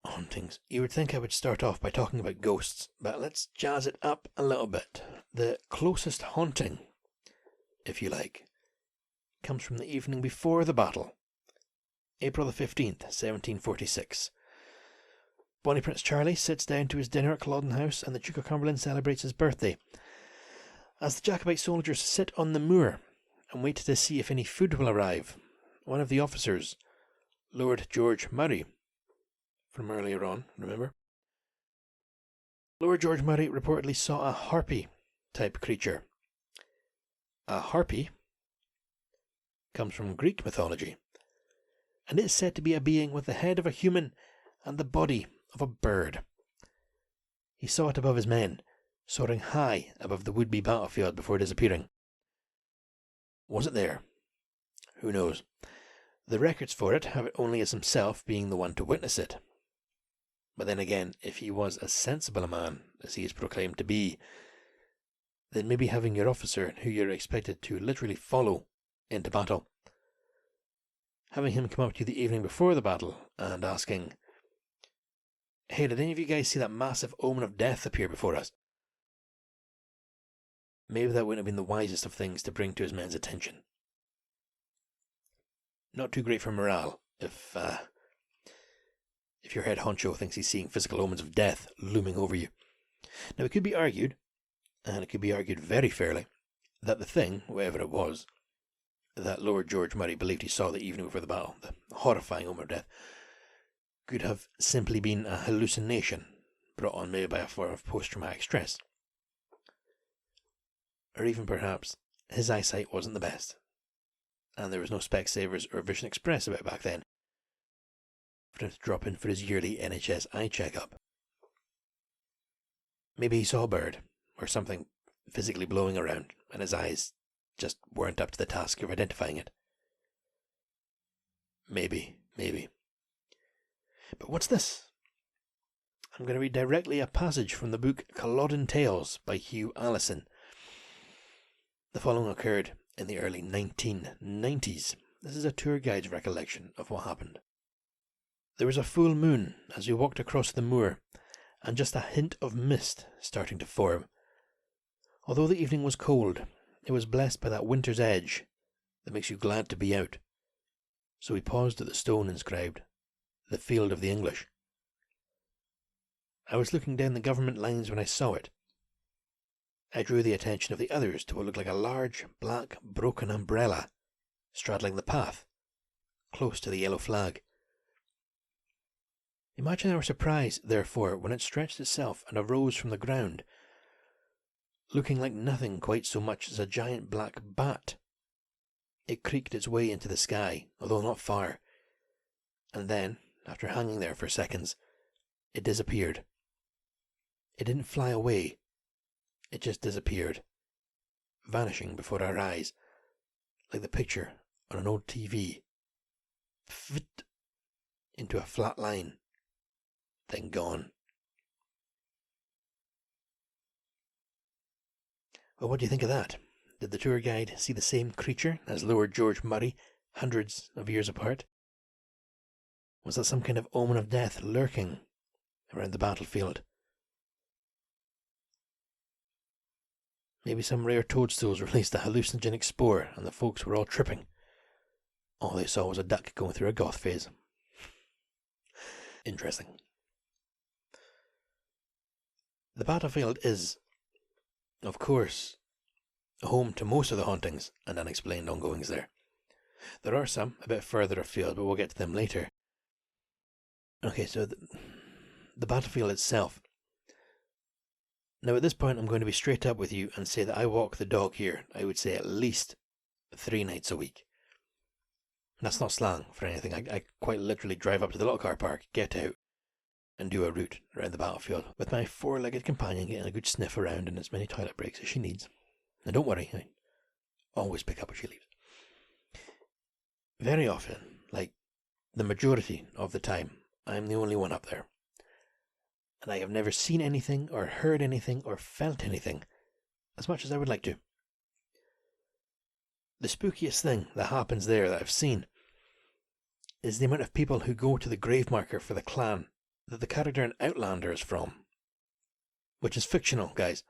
Hauntings. You would think I would start off by talking about ghosts, but let's jazz it up a little bit. The closest haunting, if you like, comes from the evening before the battle, April the 15th, 1746. Bonnie Prince Charlie sits down to his dinner at Culloden House, and the Duke of Cumberland celebrates his birthday. As the Jacobite soldiers sit on the moor and wait to see if any food will arrive, one of the officers, Lord George Murray, from earlier on, remember? Lord George Murray reportedly saw a harpy-type creature. A harpy comes from Greek mythology, and is said to be a being with the head of a human and the body of a bird. He saw it above his men, soaring high above the would-be battlefield before disappearing. Was it there? Who knows? The records for it have it only as himself being the one to witness it. But then again, if he was as sensible a man as he is proclaimed to be, then maybe having your officer, who you're expected to literally follow into battle, having him come up to you the evening before the battle and asking, "Hey, did any of you guys see that massive omen of death appear before us?" Maybe that wouldn't have been the wisest of things to bring to his men's attention. Not too great for morale if your head honcho thinks he's seeing physical omens of death looming over you. Now, it could be argued, and it could be argued very fairly, that the thing, whatever it was, that Lord George Murray believed he saw the evening before the battle, the horrifying omen of death, could have simply been a hallucination brought on maybe by a form of post-traumatic stress. Or even perhaps his eyesight wasn't the best, and there was no Specsavers or Vision Express about back then for him to drop in for his yearly NHS eye checkup. Maybe he saw a bird or something physically blowing around, and his eyes just weren't up to the task of identifying it. Maybe. But what's this? I'm going to read directly a passage from the book Culloden Tales by Hugh Allison. The following occurred in the early 1990s. This is a tour guide's recollection of what happened. There was a full moon as we walked across the moor, and just a hint of mist starting to form. Although the evening was cold, it was blessed by that winter's edge that makes you glad to be out. So we paused at the stone inscribed, "The Field of the English." I was looking down the government lines when I saw it. I drew the attention of the others to what looked like a large, black, broken umbrella straddling the path, close to the yellow flag. Imagine our surprise, therefore, when it stretched itself and arose from the ground, looking like nothing quite so much as a giant black bat. It creaked its way into the sky, although not far, and then, after hanging there for seconds, it disappeared. It didn't fly away, it just disappeared, vanishing before our eyes, like the picture on an old TV. Fit into a flat line, then gone. Well, what do you think of that? Did the tour guide see the same creature as Lord George Murray, hundreds of years apart? Was that some kind of omen of death lurking around the battlefield? Maybe some rare toadstools released a hallucinogenic spore and the folks were all tripping. All they saw was a duck going through a goth phase. Interesting. The battlefield is, of course, home to most of the hauntings and unexplained ongoings there. There are some a bit further afield, but we'll get to them later. Okay, so the battlefield itself. Now at this point I'm going to be straight up with you and say that I walk the dog here, I would say at least 3 nights a week. And that's not slang for anything. I quite literally drive up to the little car park, get out, and do a route around the battlefield with my 4-legged companion getting a good sniff around and as many toilet breaks as she needs. And don't worry, I always pick up when she leaves. Very often, like the majority of the time, I'm the only one up there. And I have never seen anything or heard anything or felt anything as much as I would like to. The spookiest thing that happens there that I've seen is the amount of people who go to the grave marker for the clan that the character in Outlander is from, which is fictional, guys.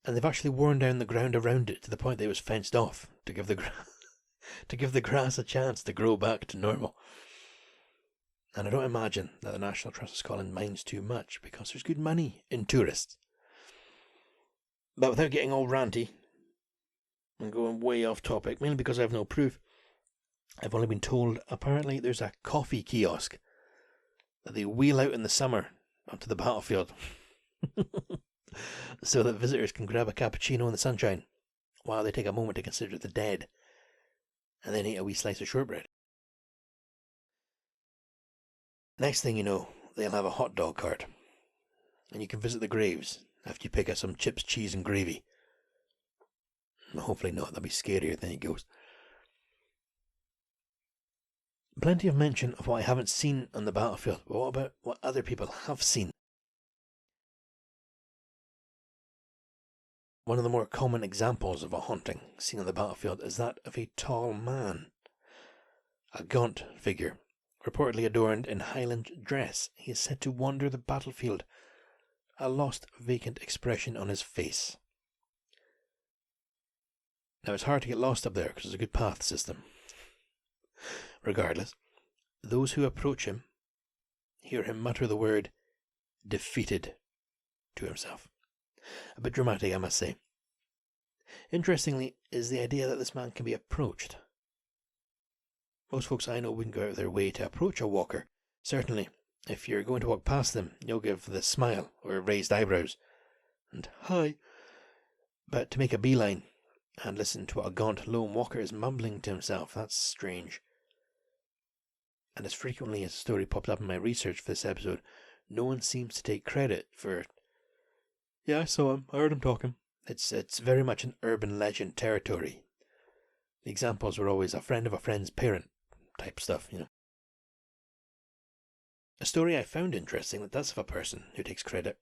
And they've actually worn down the ground around it to the point that it was fenced off to give the grass a chance to grow back to normal. And I don't imagine that the National Trust of Scotland minds too much because there's good money in tourists. But without getting all ranty and going way off topic, mainly because I have no proof, I've only been told apparently there's a coffee kiosk that they wheel out in the summer onto the battlefield so that visitors can grab a cappuccino in the sunshine while they take a moment to consider the dead and then eat a wee slice of shortbread. Next thing you know, they'll have a hot dog cart, and you can visit the graves after you pick up some chips, cheese and gravy. Hopefully not, that'll be scarier than it goes. Plenty of mention of what I haven't seen on the battlefield, but what about what other people have seen? One of the more common examples of a haunting seen on the battlefield is that of a tall man. A gaunt figure, reportedly adorned in Highland dress, he is said to wander the battlefield, a lost, vacant expression on his face. Now, it's hard to get lost up there because there's a good path system. Regardless, those who approach him hear him mutter the word defeated to himself. A bit dramatic, I must say. Interestingly is the idea that this man can be approached. Most folks I know wouldn't go out of their way to approach a walker. Certainly, if you're going to walk past them, you'll give the smile or raised eyebrows and hi. But to make a beeline and listen to what a gaunt lone walker is mumbling to himself, that's strange. And as frequently as a story popped up in my research for this episode, no one seems to take credit for, yeah, I saw him, I heard him talking. It's very much an urban legend territory. The examples were always a friend of a friend's parent type stuff, you know. A story I found interesting that does have a person who takes credit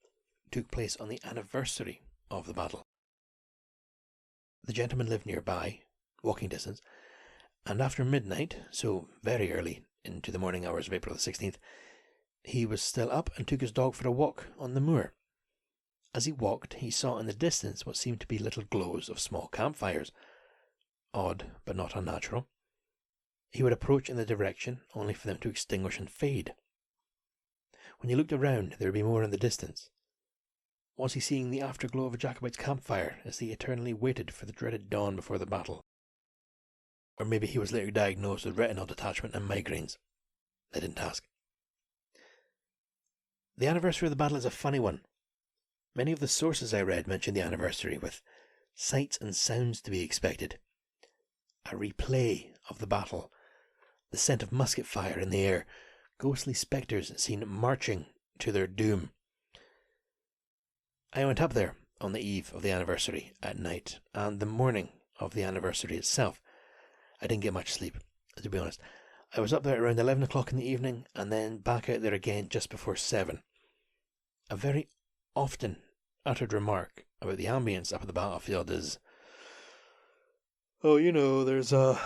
took place on the anniversary of the battle. The gentleman lived nearby, walking distance, and after midnight, so very early into the morning hours of April the 16th, he was still up and took his dog for a walk on the moor. As he walked, he saw in the distance what seemed to be little glows of small campfires. Odd, but not unnatural. He would approach in the direction, only for them to extinguish and fade. When he looked around, there would be more in the distance. Was he seeing the afterglow of a Jacobite's campfire as he eternally waited for the dreaded dawn before the battle? Or maybe he was later diagnosed with retinal detachment and migraines. I didn't ask. The anniversary of the battle is a funny one. Many of the sources I read mention the anniversary with sights and sounds to be expected. A replay of the battle, the scent of musket fire in the air, ghostly spectres seen marching to their doom. I went up there on the eve of the anniversary at night, and the morning of the anniversary itself. I didn't get much sleep, to be honest. I was up there around 11 o'clock in the evening, and then back out there again just before 7. A very often uttered remark about the ambience up at the battlefield is, oh, you know, there's the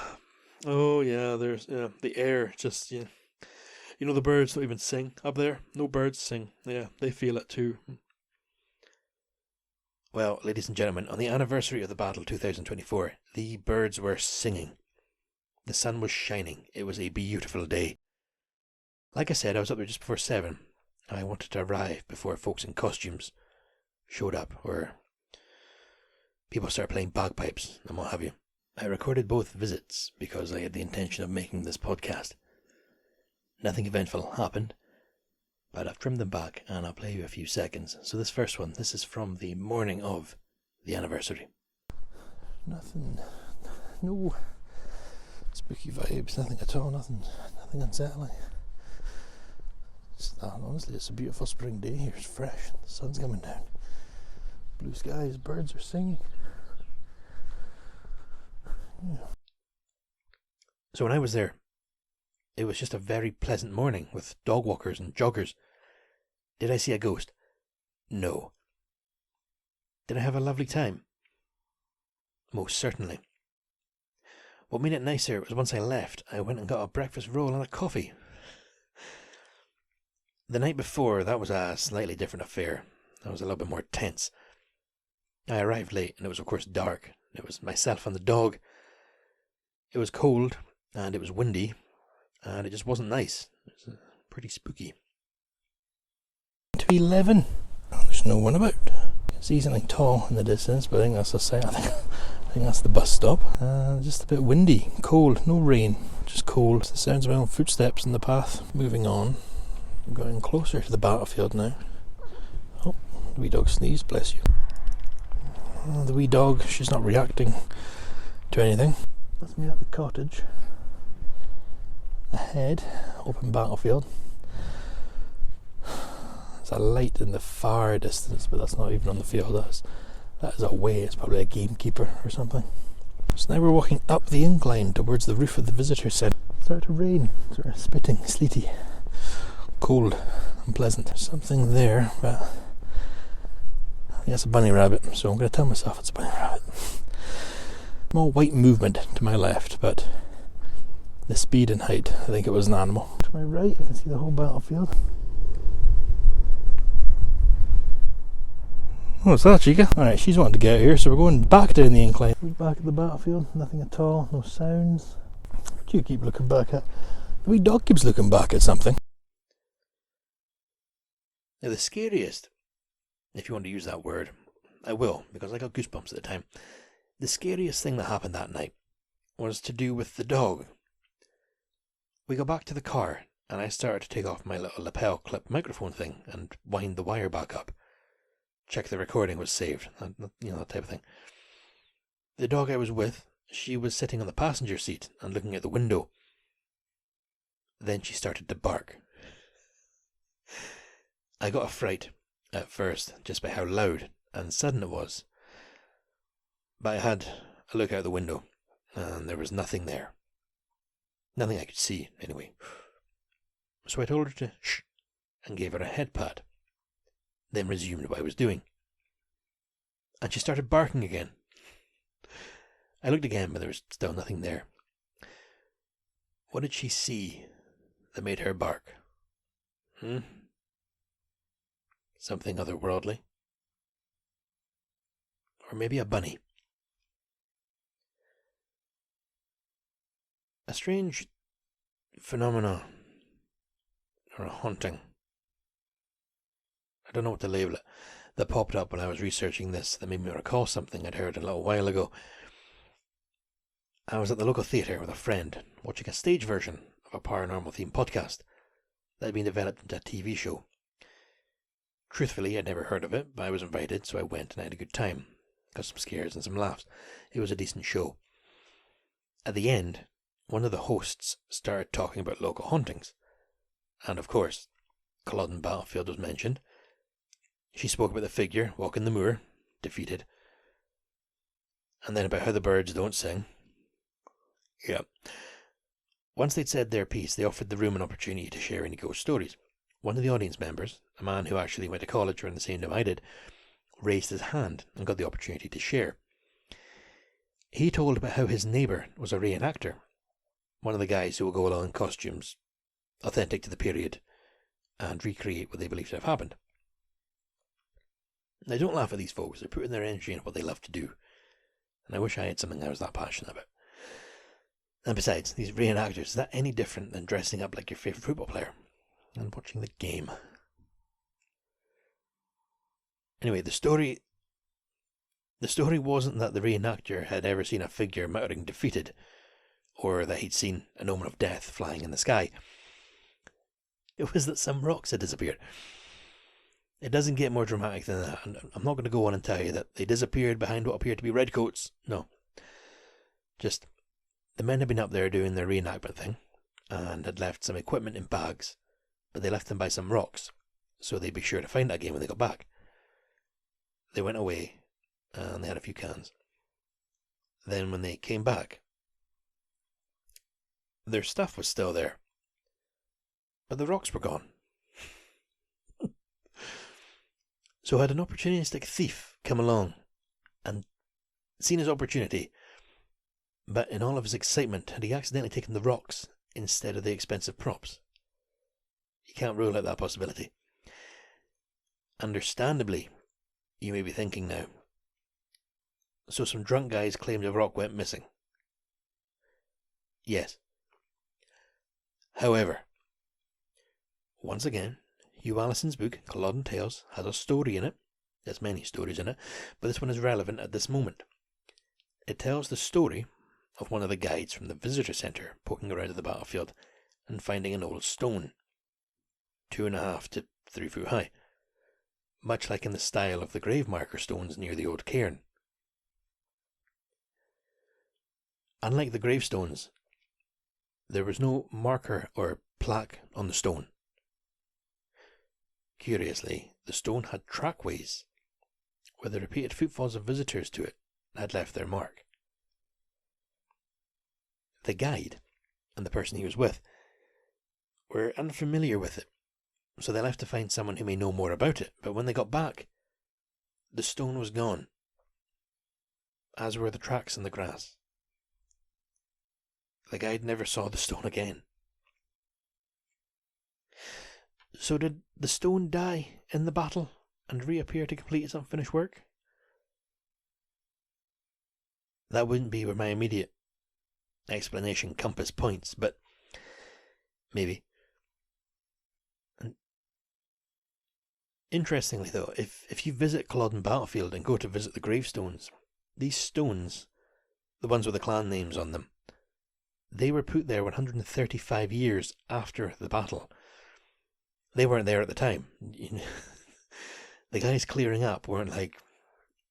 air, just, you know, the birds don't even sing up there. No birds sing. Yeah, they feel it too. Well, ladies and gentlemen, on the anniversary of the battle 2024, the birds were singing. The sun was shining. It was a beautiful day. Like I said, I was up there just before 7. I wanted to arrive before folks in costumes showed up, or people started playing bagpipes and what have you. I recorded both visits because I had the intention of making this podcast. Nothing eventful happened, but I've trimmed them back and I'll play you a few seconds. So this first one, this is from the morning of the anniversary. Nothing, no spooky vibes, nothing at all, nothing unsettling. Honestly, it's a beautiful spring day here. It's fresh, the sun's coming down, blue skies, birds are singing. Yeah. So when I was there, it was just a very pleasant morning with dog walkers and joggers. Did I see a ghost? No. Did I have a lovely time? Most certainly. What made it nicer was once I left, I went and got a breakfast roll and a coffee. The night before, that was a slightly different affair. That was a little bit more tense. I arrived late, and it was of course dark. It was myself and the dog. It was cold, and it was windy, and it just wasn't nice. It was pretty spooky. To 11. Oh, there's no one about. I see something tall in the distance, but I think that's the site. I think that's the bus stop. Just a bit windy, cold, no rain, just cold. The sounds of my own footsteps in the path. Moving on I'm going closer to the battlefield now. Oh, the wee dog sneezed, bless you. The wee dog, she's not reacting to anything. That's me at the cottage. Ahead, open battlefield. There's a light in the far distance, but that's not even on the field. That is away. It's probably a gamekeeper or something. So now we're walking up the incline towards the roof of the visitor centre. It started to rain, sort of spitting, sleety, cold, unpleasant. There's something there, but I think it's a bunny rabbit, so I'm going to tell myself it's a bunny rabbit. Small white movement to my left, but the speed and height, I think it was an animal. To my right, I can see the whole battlefield. What's that, Chica? Alright, she's wanting to get out here, so we're going back down the incline. Look back at the battlefield, nothing at all, no sounds. What do you keep looking back at? The wee dog keeps looking back at something. Now the scariest, if you want to use that word, I will, because I got goosebumps at the time. The scariest thing that happened that night was to do with the dog. We got back to the car, and I started to take off my little lapel clip microphone thing and wind the wire back up. Check the recording was saved, that type of thing. The dog I was with, she was sitting on the passenger seat and looking out the window. Then she started to bark. I got a fright at first, just by how loud and sudden it was. But I had a look out the window, and there was nothing there. Nothing I could see, anyway. So I told her to shh, and gave her a head pat. Then resumed what I was doing. And she started barking again. I looked again, but there was still nothing there. What did she see that made her bark? Something otherworldly? Or maybe a bunny? A strange phenomena, or a haunting, I don't know what to label it, that popped up when I was researching this that made me recall something I'd heard a little while ago. I was at the local theatre with a friend, watching a stage version of a paranormal themed podcast that had been developed into a TV show. Truthfully, I'd never heard of it, but I was invited, so I went and I had a good time. Got some scares and some laughs. It was a decent show. At the end, one of the hosts started talking about local hauntings. And of course, Culloden battlefield was mentioned. She spoke about the figure walking the moor, defeated. And then about how the birds don't sing. Yeah. Once they'd said their piece, they offered the room an opportunity to share any ghost stories. One of the audience members, a man who actually went to college around the same time I did, raised his hand and got the opportunity to share. He told about how his neighbour was a reenactor, one of the guys who will go along in costumes authentic to the period and recreate what they believe to have happened. Now, don't laugh at these folks. They're putting their energy into what they love to do. And I wish I had something I was that passionate about. And besides, these reenactors, is that any different than dressing up like your favourite football player and watching the game? Anyway, the story wasn't that the reenactor had ever seen a figure muttering defeated, or that he'd seen an omen of death flying in the sky. It was that some rocks had disappeared. It doesn't get more dramatic than that, and I'm not going to go on and tell you that they disappeared behind what appeared to be redcoats. No. Just, the men had been up there doing their reenactment thing, and had left some equipment in bags, but they left them by some rocks, so they'd be sure to find that again when they got back. They went away, and they had a few cans. Then when they came back, their stuff was still there, but the rocks were gone. So had an opportunistic thief come along and seen his opportunity, but in all of his excitement had he accidentally taken the rocks instead of the expensive props? You can't rule out that possibility. Understandably, you may be thinking now, so some drunk guys claimed a rock went missing. Yes. However, once again, Hugh Allison's book, Culloden Tales, has a story in it. There's many stories in it, but this one is relevant at this moment. It tells the story of one of the guides from the visitor centre poking around at the battlefield and finding an old stone 2.5 to 3 foot high, much like in the style of the grave marker stones near the old cairn. Unlike the gravestones, there was no marker or plaque on the stone. Curiously, the stone had trackways, where the repeated footfalls of visitors to it had left their mark. The guide and the person he was with were unfamiliar with it, so they left to find someone who may know more about it, but when they got back, the stone was gone, as were the tracks in the grass. The guide never saw the stone again. So did the stone die in the battle and reappear to complete its unfinished work? That wouldn't be where my immediate explanation compass points, but maybe. And interestingly though, if you visit Culloden battlefield and go to visit the gravestones, these stones, the ones with the clan names on them, they were put there 135 years after the battle. They weren't there at the time. The guys clearing up weren't like,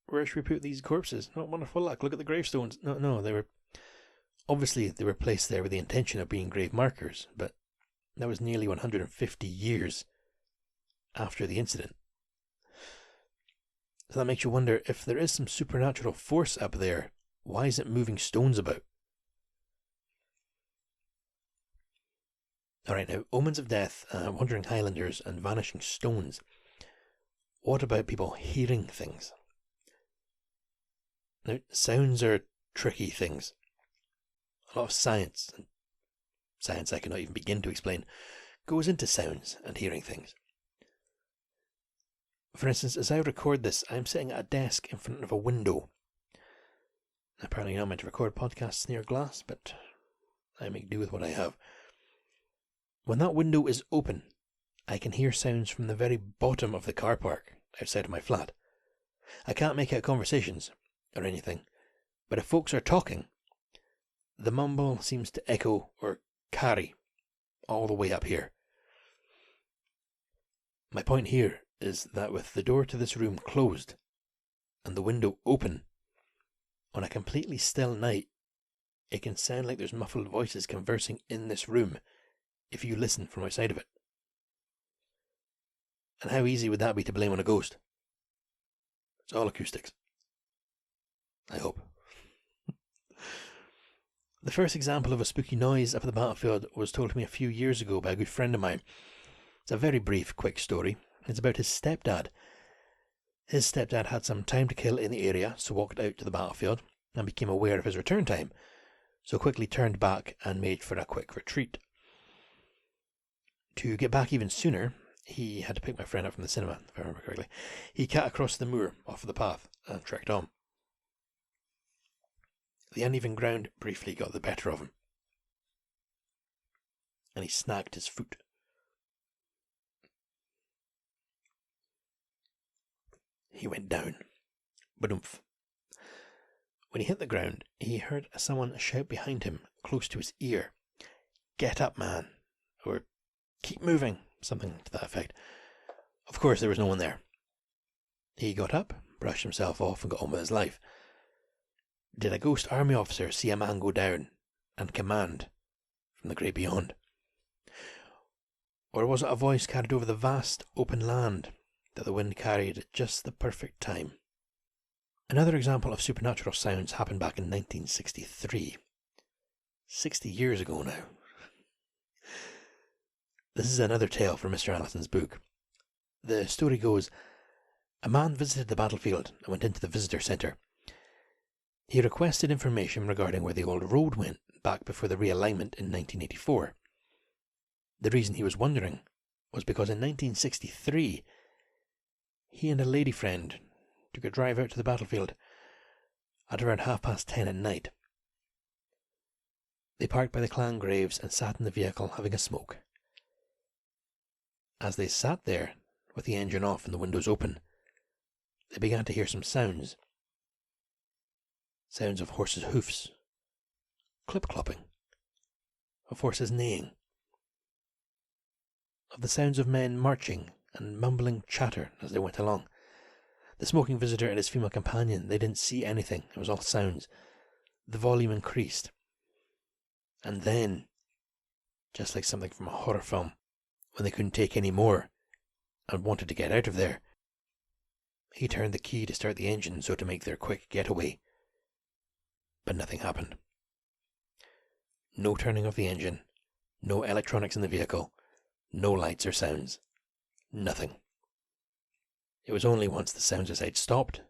where should we put these corpses? Oh, wonderful luck, look at the gravestones. No, they were placed there with the intention of being grave markers, but that was nearly 150 years after the incident. So that makes you wonder, if there is some supernatural force up there, why is it moving stones about? Alright, now, omens of death, wandering highlanders, and vanishing stones. What about people hearing things? Now, sounds are tricky things. A lot of science I cannot even begin to explain, goes into sounds and hearing things. For instance, as I record this, I'm sitting at a desk in front of a window. Apparently you're not meant to record podcasts near glass, but I make do with what I have. When that window is open, I can hear sounds from the very bottom of the car park outside of my flat. I can't make out conversations or anything, but if folks are talking, the mumble seems to echo or carry all the way up here. My point here is that with the door to this room closed and the window open, on a completely still night, it can sound like there's muffled voices conversing in this room if you listen from outside of it. And how easy would that be to blame on a ghost? It's all acoustics. I hope. The first example of a spooky noise up at the battlefield was told to me a few years ago by a good friend of mine. It's a very brief, quick story. It's about his stepdad. His stepdad had some time to kill in the area, so walked out to the battlefield and became aware of his return time, so quickly turned back and made for a quick retreat. To get back even sooner, he had to pick my friend up from the cinema, if I remember correctly. He cut across the moor off of the path and trekked on. The uneven ground briefly got the better of him, and he snagged his foot. He went down. Ba-dumph. When he hit the ground, he heard someone shout behind him, close to his ear, "Get up, man," or "Keep moving," something to that effect. Of course, there was no one there. He got up, brushed himself off, and got on with his life. Did a ghost army officer see a man go down and command from the great beyond? Or was it a voice carried over the vast open land that the wind carried at just the perfect time? Another example of supernatural sounds happened back in 1963. 60 years ago now. This is another tale from Mr. Allison's book. The story goes, a man visited the battlefield and went into the visitor centre. He requested information regarding where the old road went back before the realignment in 1984. The reason he was wondering was because in 1963, he and a lady friend took a drive out to the battlefield at around 10:30 at night. They parked by the clan graves and sat in the vehicle having a smoke. As they sat there, with the engine off and the windows open, they began to hear some sounds. Sounds of horses' hoofs, clip-clopping, of horses neighing, of the sounds of men marching and mumbling chatter as they went along. The smoking visitor and his female companion, they didn't see anything. It was all sounds. The volume increased. And then, just like something from a horror film, when they couldn't take any more and wanted to get out of there, he turned the key to start the engine so to make their quick getaway. But nothing happened. No turning of the engine, no electronics in the vehicle, no lights or sounds. Nothing. It was only once the sounds outside stopped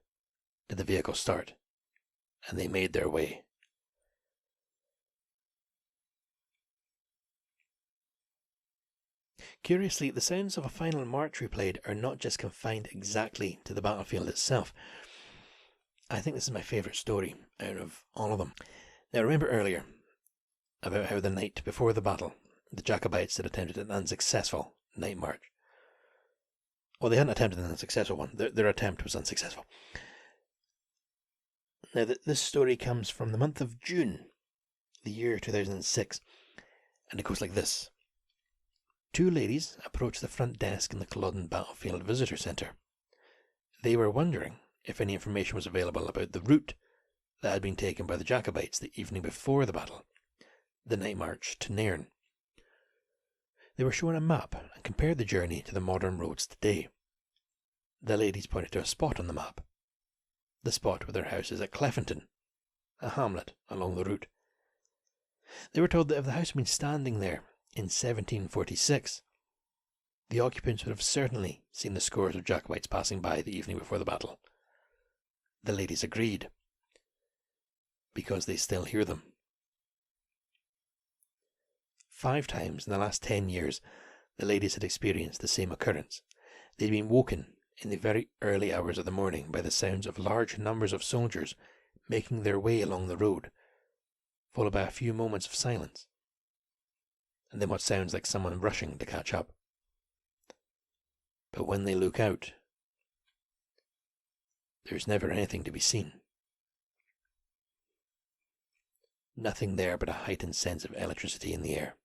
did the vehicle start, and they made their way. Curiously, the sounds of a final march replayed are not just confined exactly to the battlefield itself. I think this is my favourite story out of all of them. Now, remember earlier about how the night before the battle, the Jacobites had attempted an unsuccessful night march. Well, they hadn't attempted an unsuccessful one. Their attempt was unsuccessful. Now, this story comes from the month of June, the year 2006, and it goes like this. 2 ladies approached the front desk in the Culloden Battlefield Visitor Centre. They were wondering if any information was available about the route that had been taken by the Jacobites the evening before the battle, the night march to Nairn. They were shown a map and compared the journey to the modern roads today. The ladies pointed to a spot on the map, the spot where their house is at Cleffington, a hamlet along the route. They were told that if the house had been standing there in 1746, the occupants would have certainly seen the scores of Jacobites passing by the evening before the battle. The ladies agreed, because they still hear them. 5 times in the last 10 years, the ladies had experienced the same occurrence. They had been woken in the very early hours of the morning by the sounds of large numbers of soldiers making their way along the road, followed by a few moments of silence, and then what sounds like someone rushing to catch up. But when they look out, there's never anything to be seen. Nothing there but a heightened sense of electricity in the air.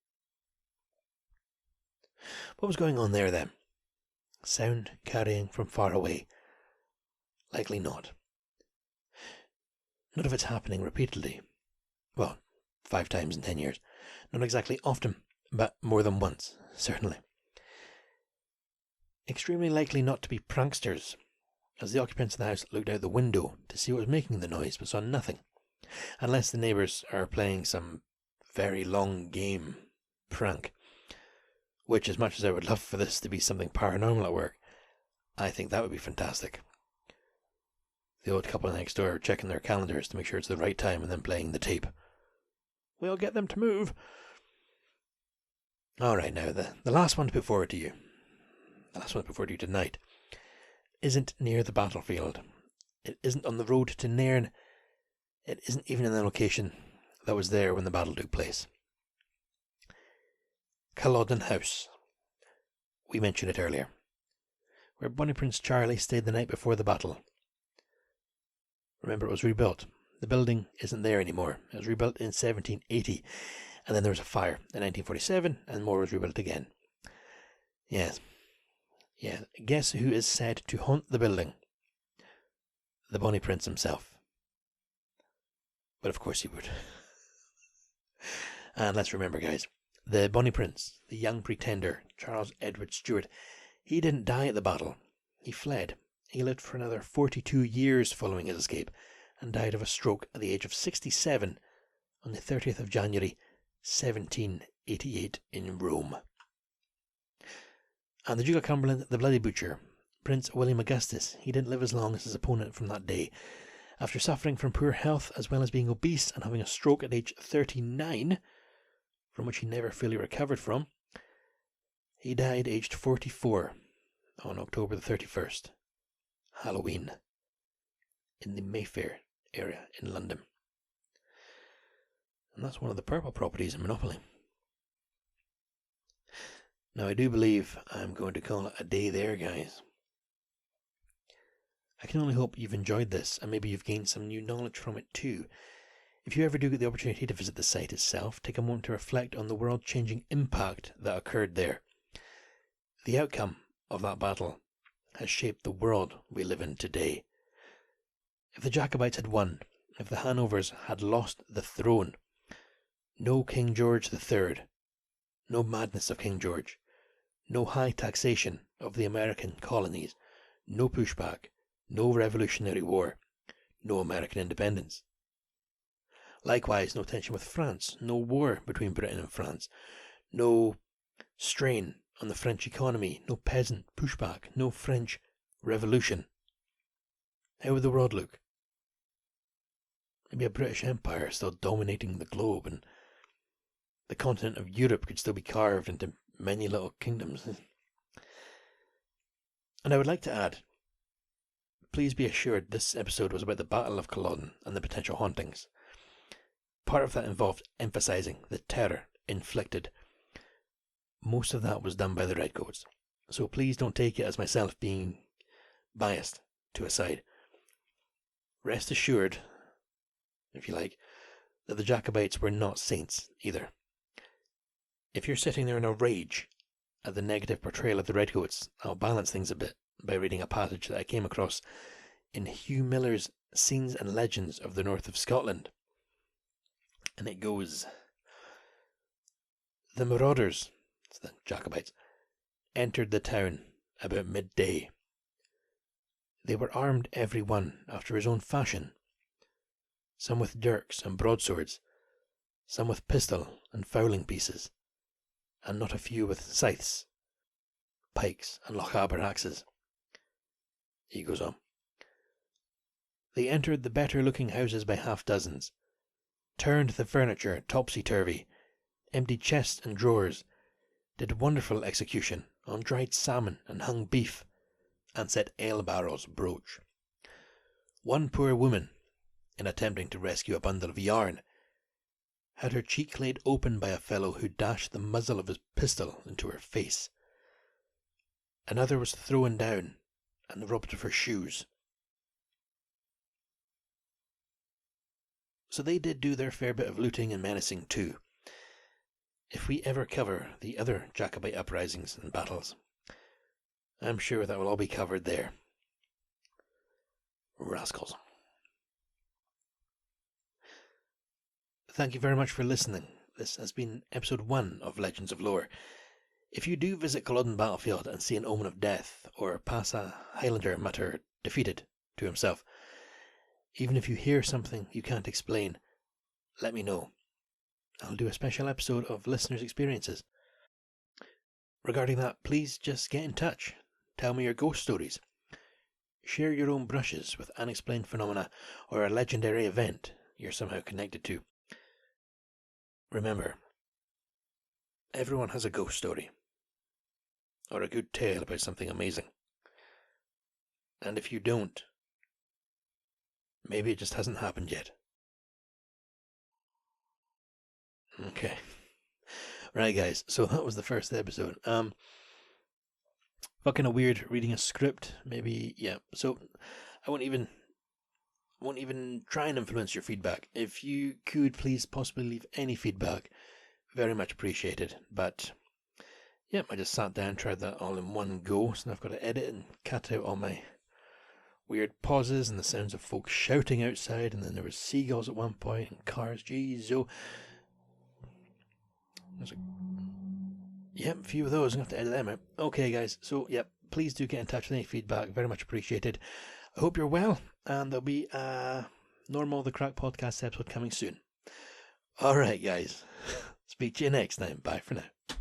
What was going on there then? Sound carrying from far away? Likely not. Not if it's happening repeatedly. Well, 5 times in 10 years. Not exactly often, but more than once, certainly. Extremely likely not to be pranksters, as the occupants of the house looked out the window to see what was making the noise, but saw nothing. Unless the neighbours are playing some very long game prank. Which, as much as I would love for this to be something paranormal at work, I think that would be fantastic. The old couple next door checking their calendars to make sure it's the right time and then playing the tape. We'll get them to move. Alright, now, the last one to put forward to you, tonight, isn't near the battlefield. It isn't on the road to Nairn. It isn't even in the location that was there when the battle took place. Culloden House. We mentioned it earlier, where Bonnie Prince Charlie stayed the night before the battle. Remember, it was rebuilt. The building isn't there anymore. It was rebuilt in 1780, and then there was a fire in 1947, and more was rebuilt again. Yes. Yeah, guess who is said to haunt the building? The Bonnie Prince himself. But of course he would. And let's remember, guys, the Bonnie Prince, the young pretender, Charles Edward Stuart, he didn't die at the battle. He fled. He lived for another 42 years following his escape, and died of a stroke at the age of 67 on the 30th of January 1788 in Rome. And the Duke of Cumberland, the Bloody Butcher, Prince William Augustus, he didn't live as long as his opponent from that day. After suffering from poor health as well as being obese and having a stroke at age 39, from which he never fully recovered from, he died aged 44 on October the 31st, Halloween, in the Mayfair area in London. And that's one of the purple properties in Monopoly. Now, I do believe I'm going to call it a day there, guys. I can only hope you've enjoyed this, and maybe you've gained some new knowledge from it too. If you ever do get the opportunity to visit the site itself, take a moment to reflect on the world-changing impact that occurred there. The outcome of that battle has shaped the world we live in today. If the Jacobites had won, if the Hanovers had lost the throne, no King George III, no madness of King George, no high taxation of the American colonies, no pushback, no Revolutionary War, no American independence. Likewise, no tension with France, no war between Britain and France, no strain on the French economy, no peasant pushback, no French Revolution. How would the world look? Maybe a British Empire still dominating the globe, and the continent of Europe could still be carved into many little kingdoms. And I would like to add, please be assured this episode was about the Battle of Culloden and the potential hauntings. Part of that involved emphasising the terror inflicted. Most of that was done by the Redcoats, so please don't take it as myself being biased to a side. Rest assured, if you like, that the Jacobites were not saints either. If you're sitting there in a rage at the negative portrayal of the Redcoats, I'll balance things a bit by reading a passage that I came across in Hugh Miller's Scenes and Legends of the North of Scotland. And it goes, "The marauders," it's the Jacobites, "entered the town about midday. They were armed every one after his own fashion, some with dirks and broadswords, some with pistol and fowling pieces, and not a few with scythes, pikes, and Lochaber axes." He goes on. "They entered the better-looking houses by half-dozens, turned the furniture topsy-turvy, emptied chests and drawers, did wonderful execution on dried salmon and hung beef, and set ale-barrels broach. One poor woman, in attempting to rescue a bundle of yarn, had her cheek laid open by a fellow who dashed the muzzle of his pistol into her face. Another was thrown down and robbed of her shoes." So they did do their fair bit of looting and menacing too. If we ever cover the other Jacobite uprisings and battles, I'm sure that will all be covered there. Rascals. Thank you very much for listening. This has been episode 1 of Legends of Lore. If you do visit Culloden battlefield and see an omen of death, or pass a Highlander mutter defeated to himself, even if you hear something you can't explain, let me know. I'll do a special episode of listeners' experiences. Regarding that, please just get in touch. Tell me your ghost stories. Share your own brushes with unexplained phenomena or a legendary event you're somehow connected to. Remember, everyone has a ghost story, or a good tale about something amazing. And if you don't, maybe it just hasn't happened yet. Okay. Right, guys, so that was the first episode. Fucking a weird reading a script, maybe, yeah. So I won't even try and influence your feedback. If you could please possibly leave any feedback, very much appreciated. But yeah, I just sat down, tried that all in one go, so now I've got to edit and cut out all my weird pauses and the sounds of folks shouting outside, and then there was seagulls at one point and cars. Jeez, oh. There's a few of those. I'm going to have to edit them out. Okay, guys, so please do get in touch with any feedback. Very much appreciated. I hope you're well, and there'll be a normal The Crack podcast episode coming soon. Alright, guys. Speak to you next time. Bye for now.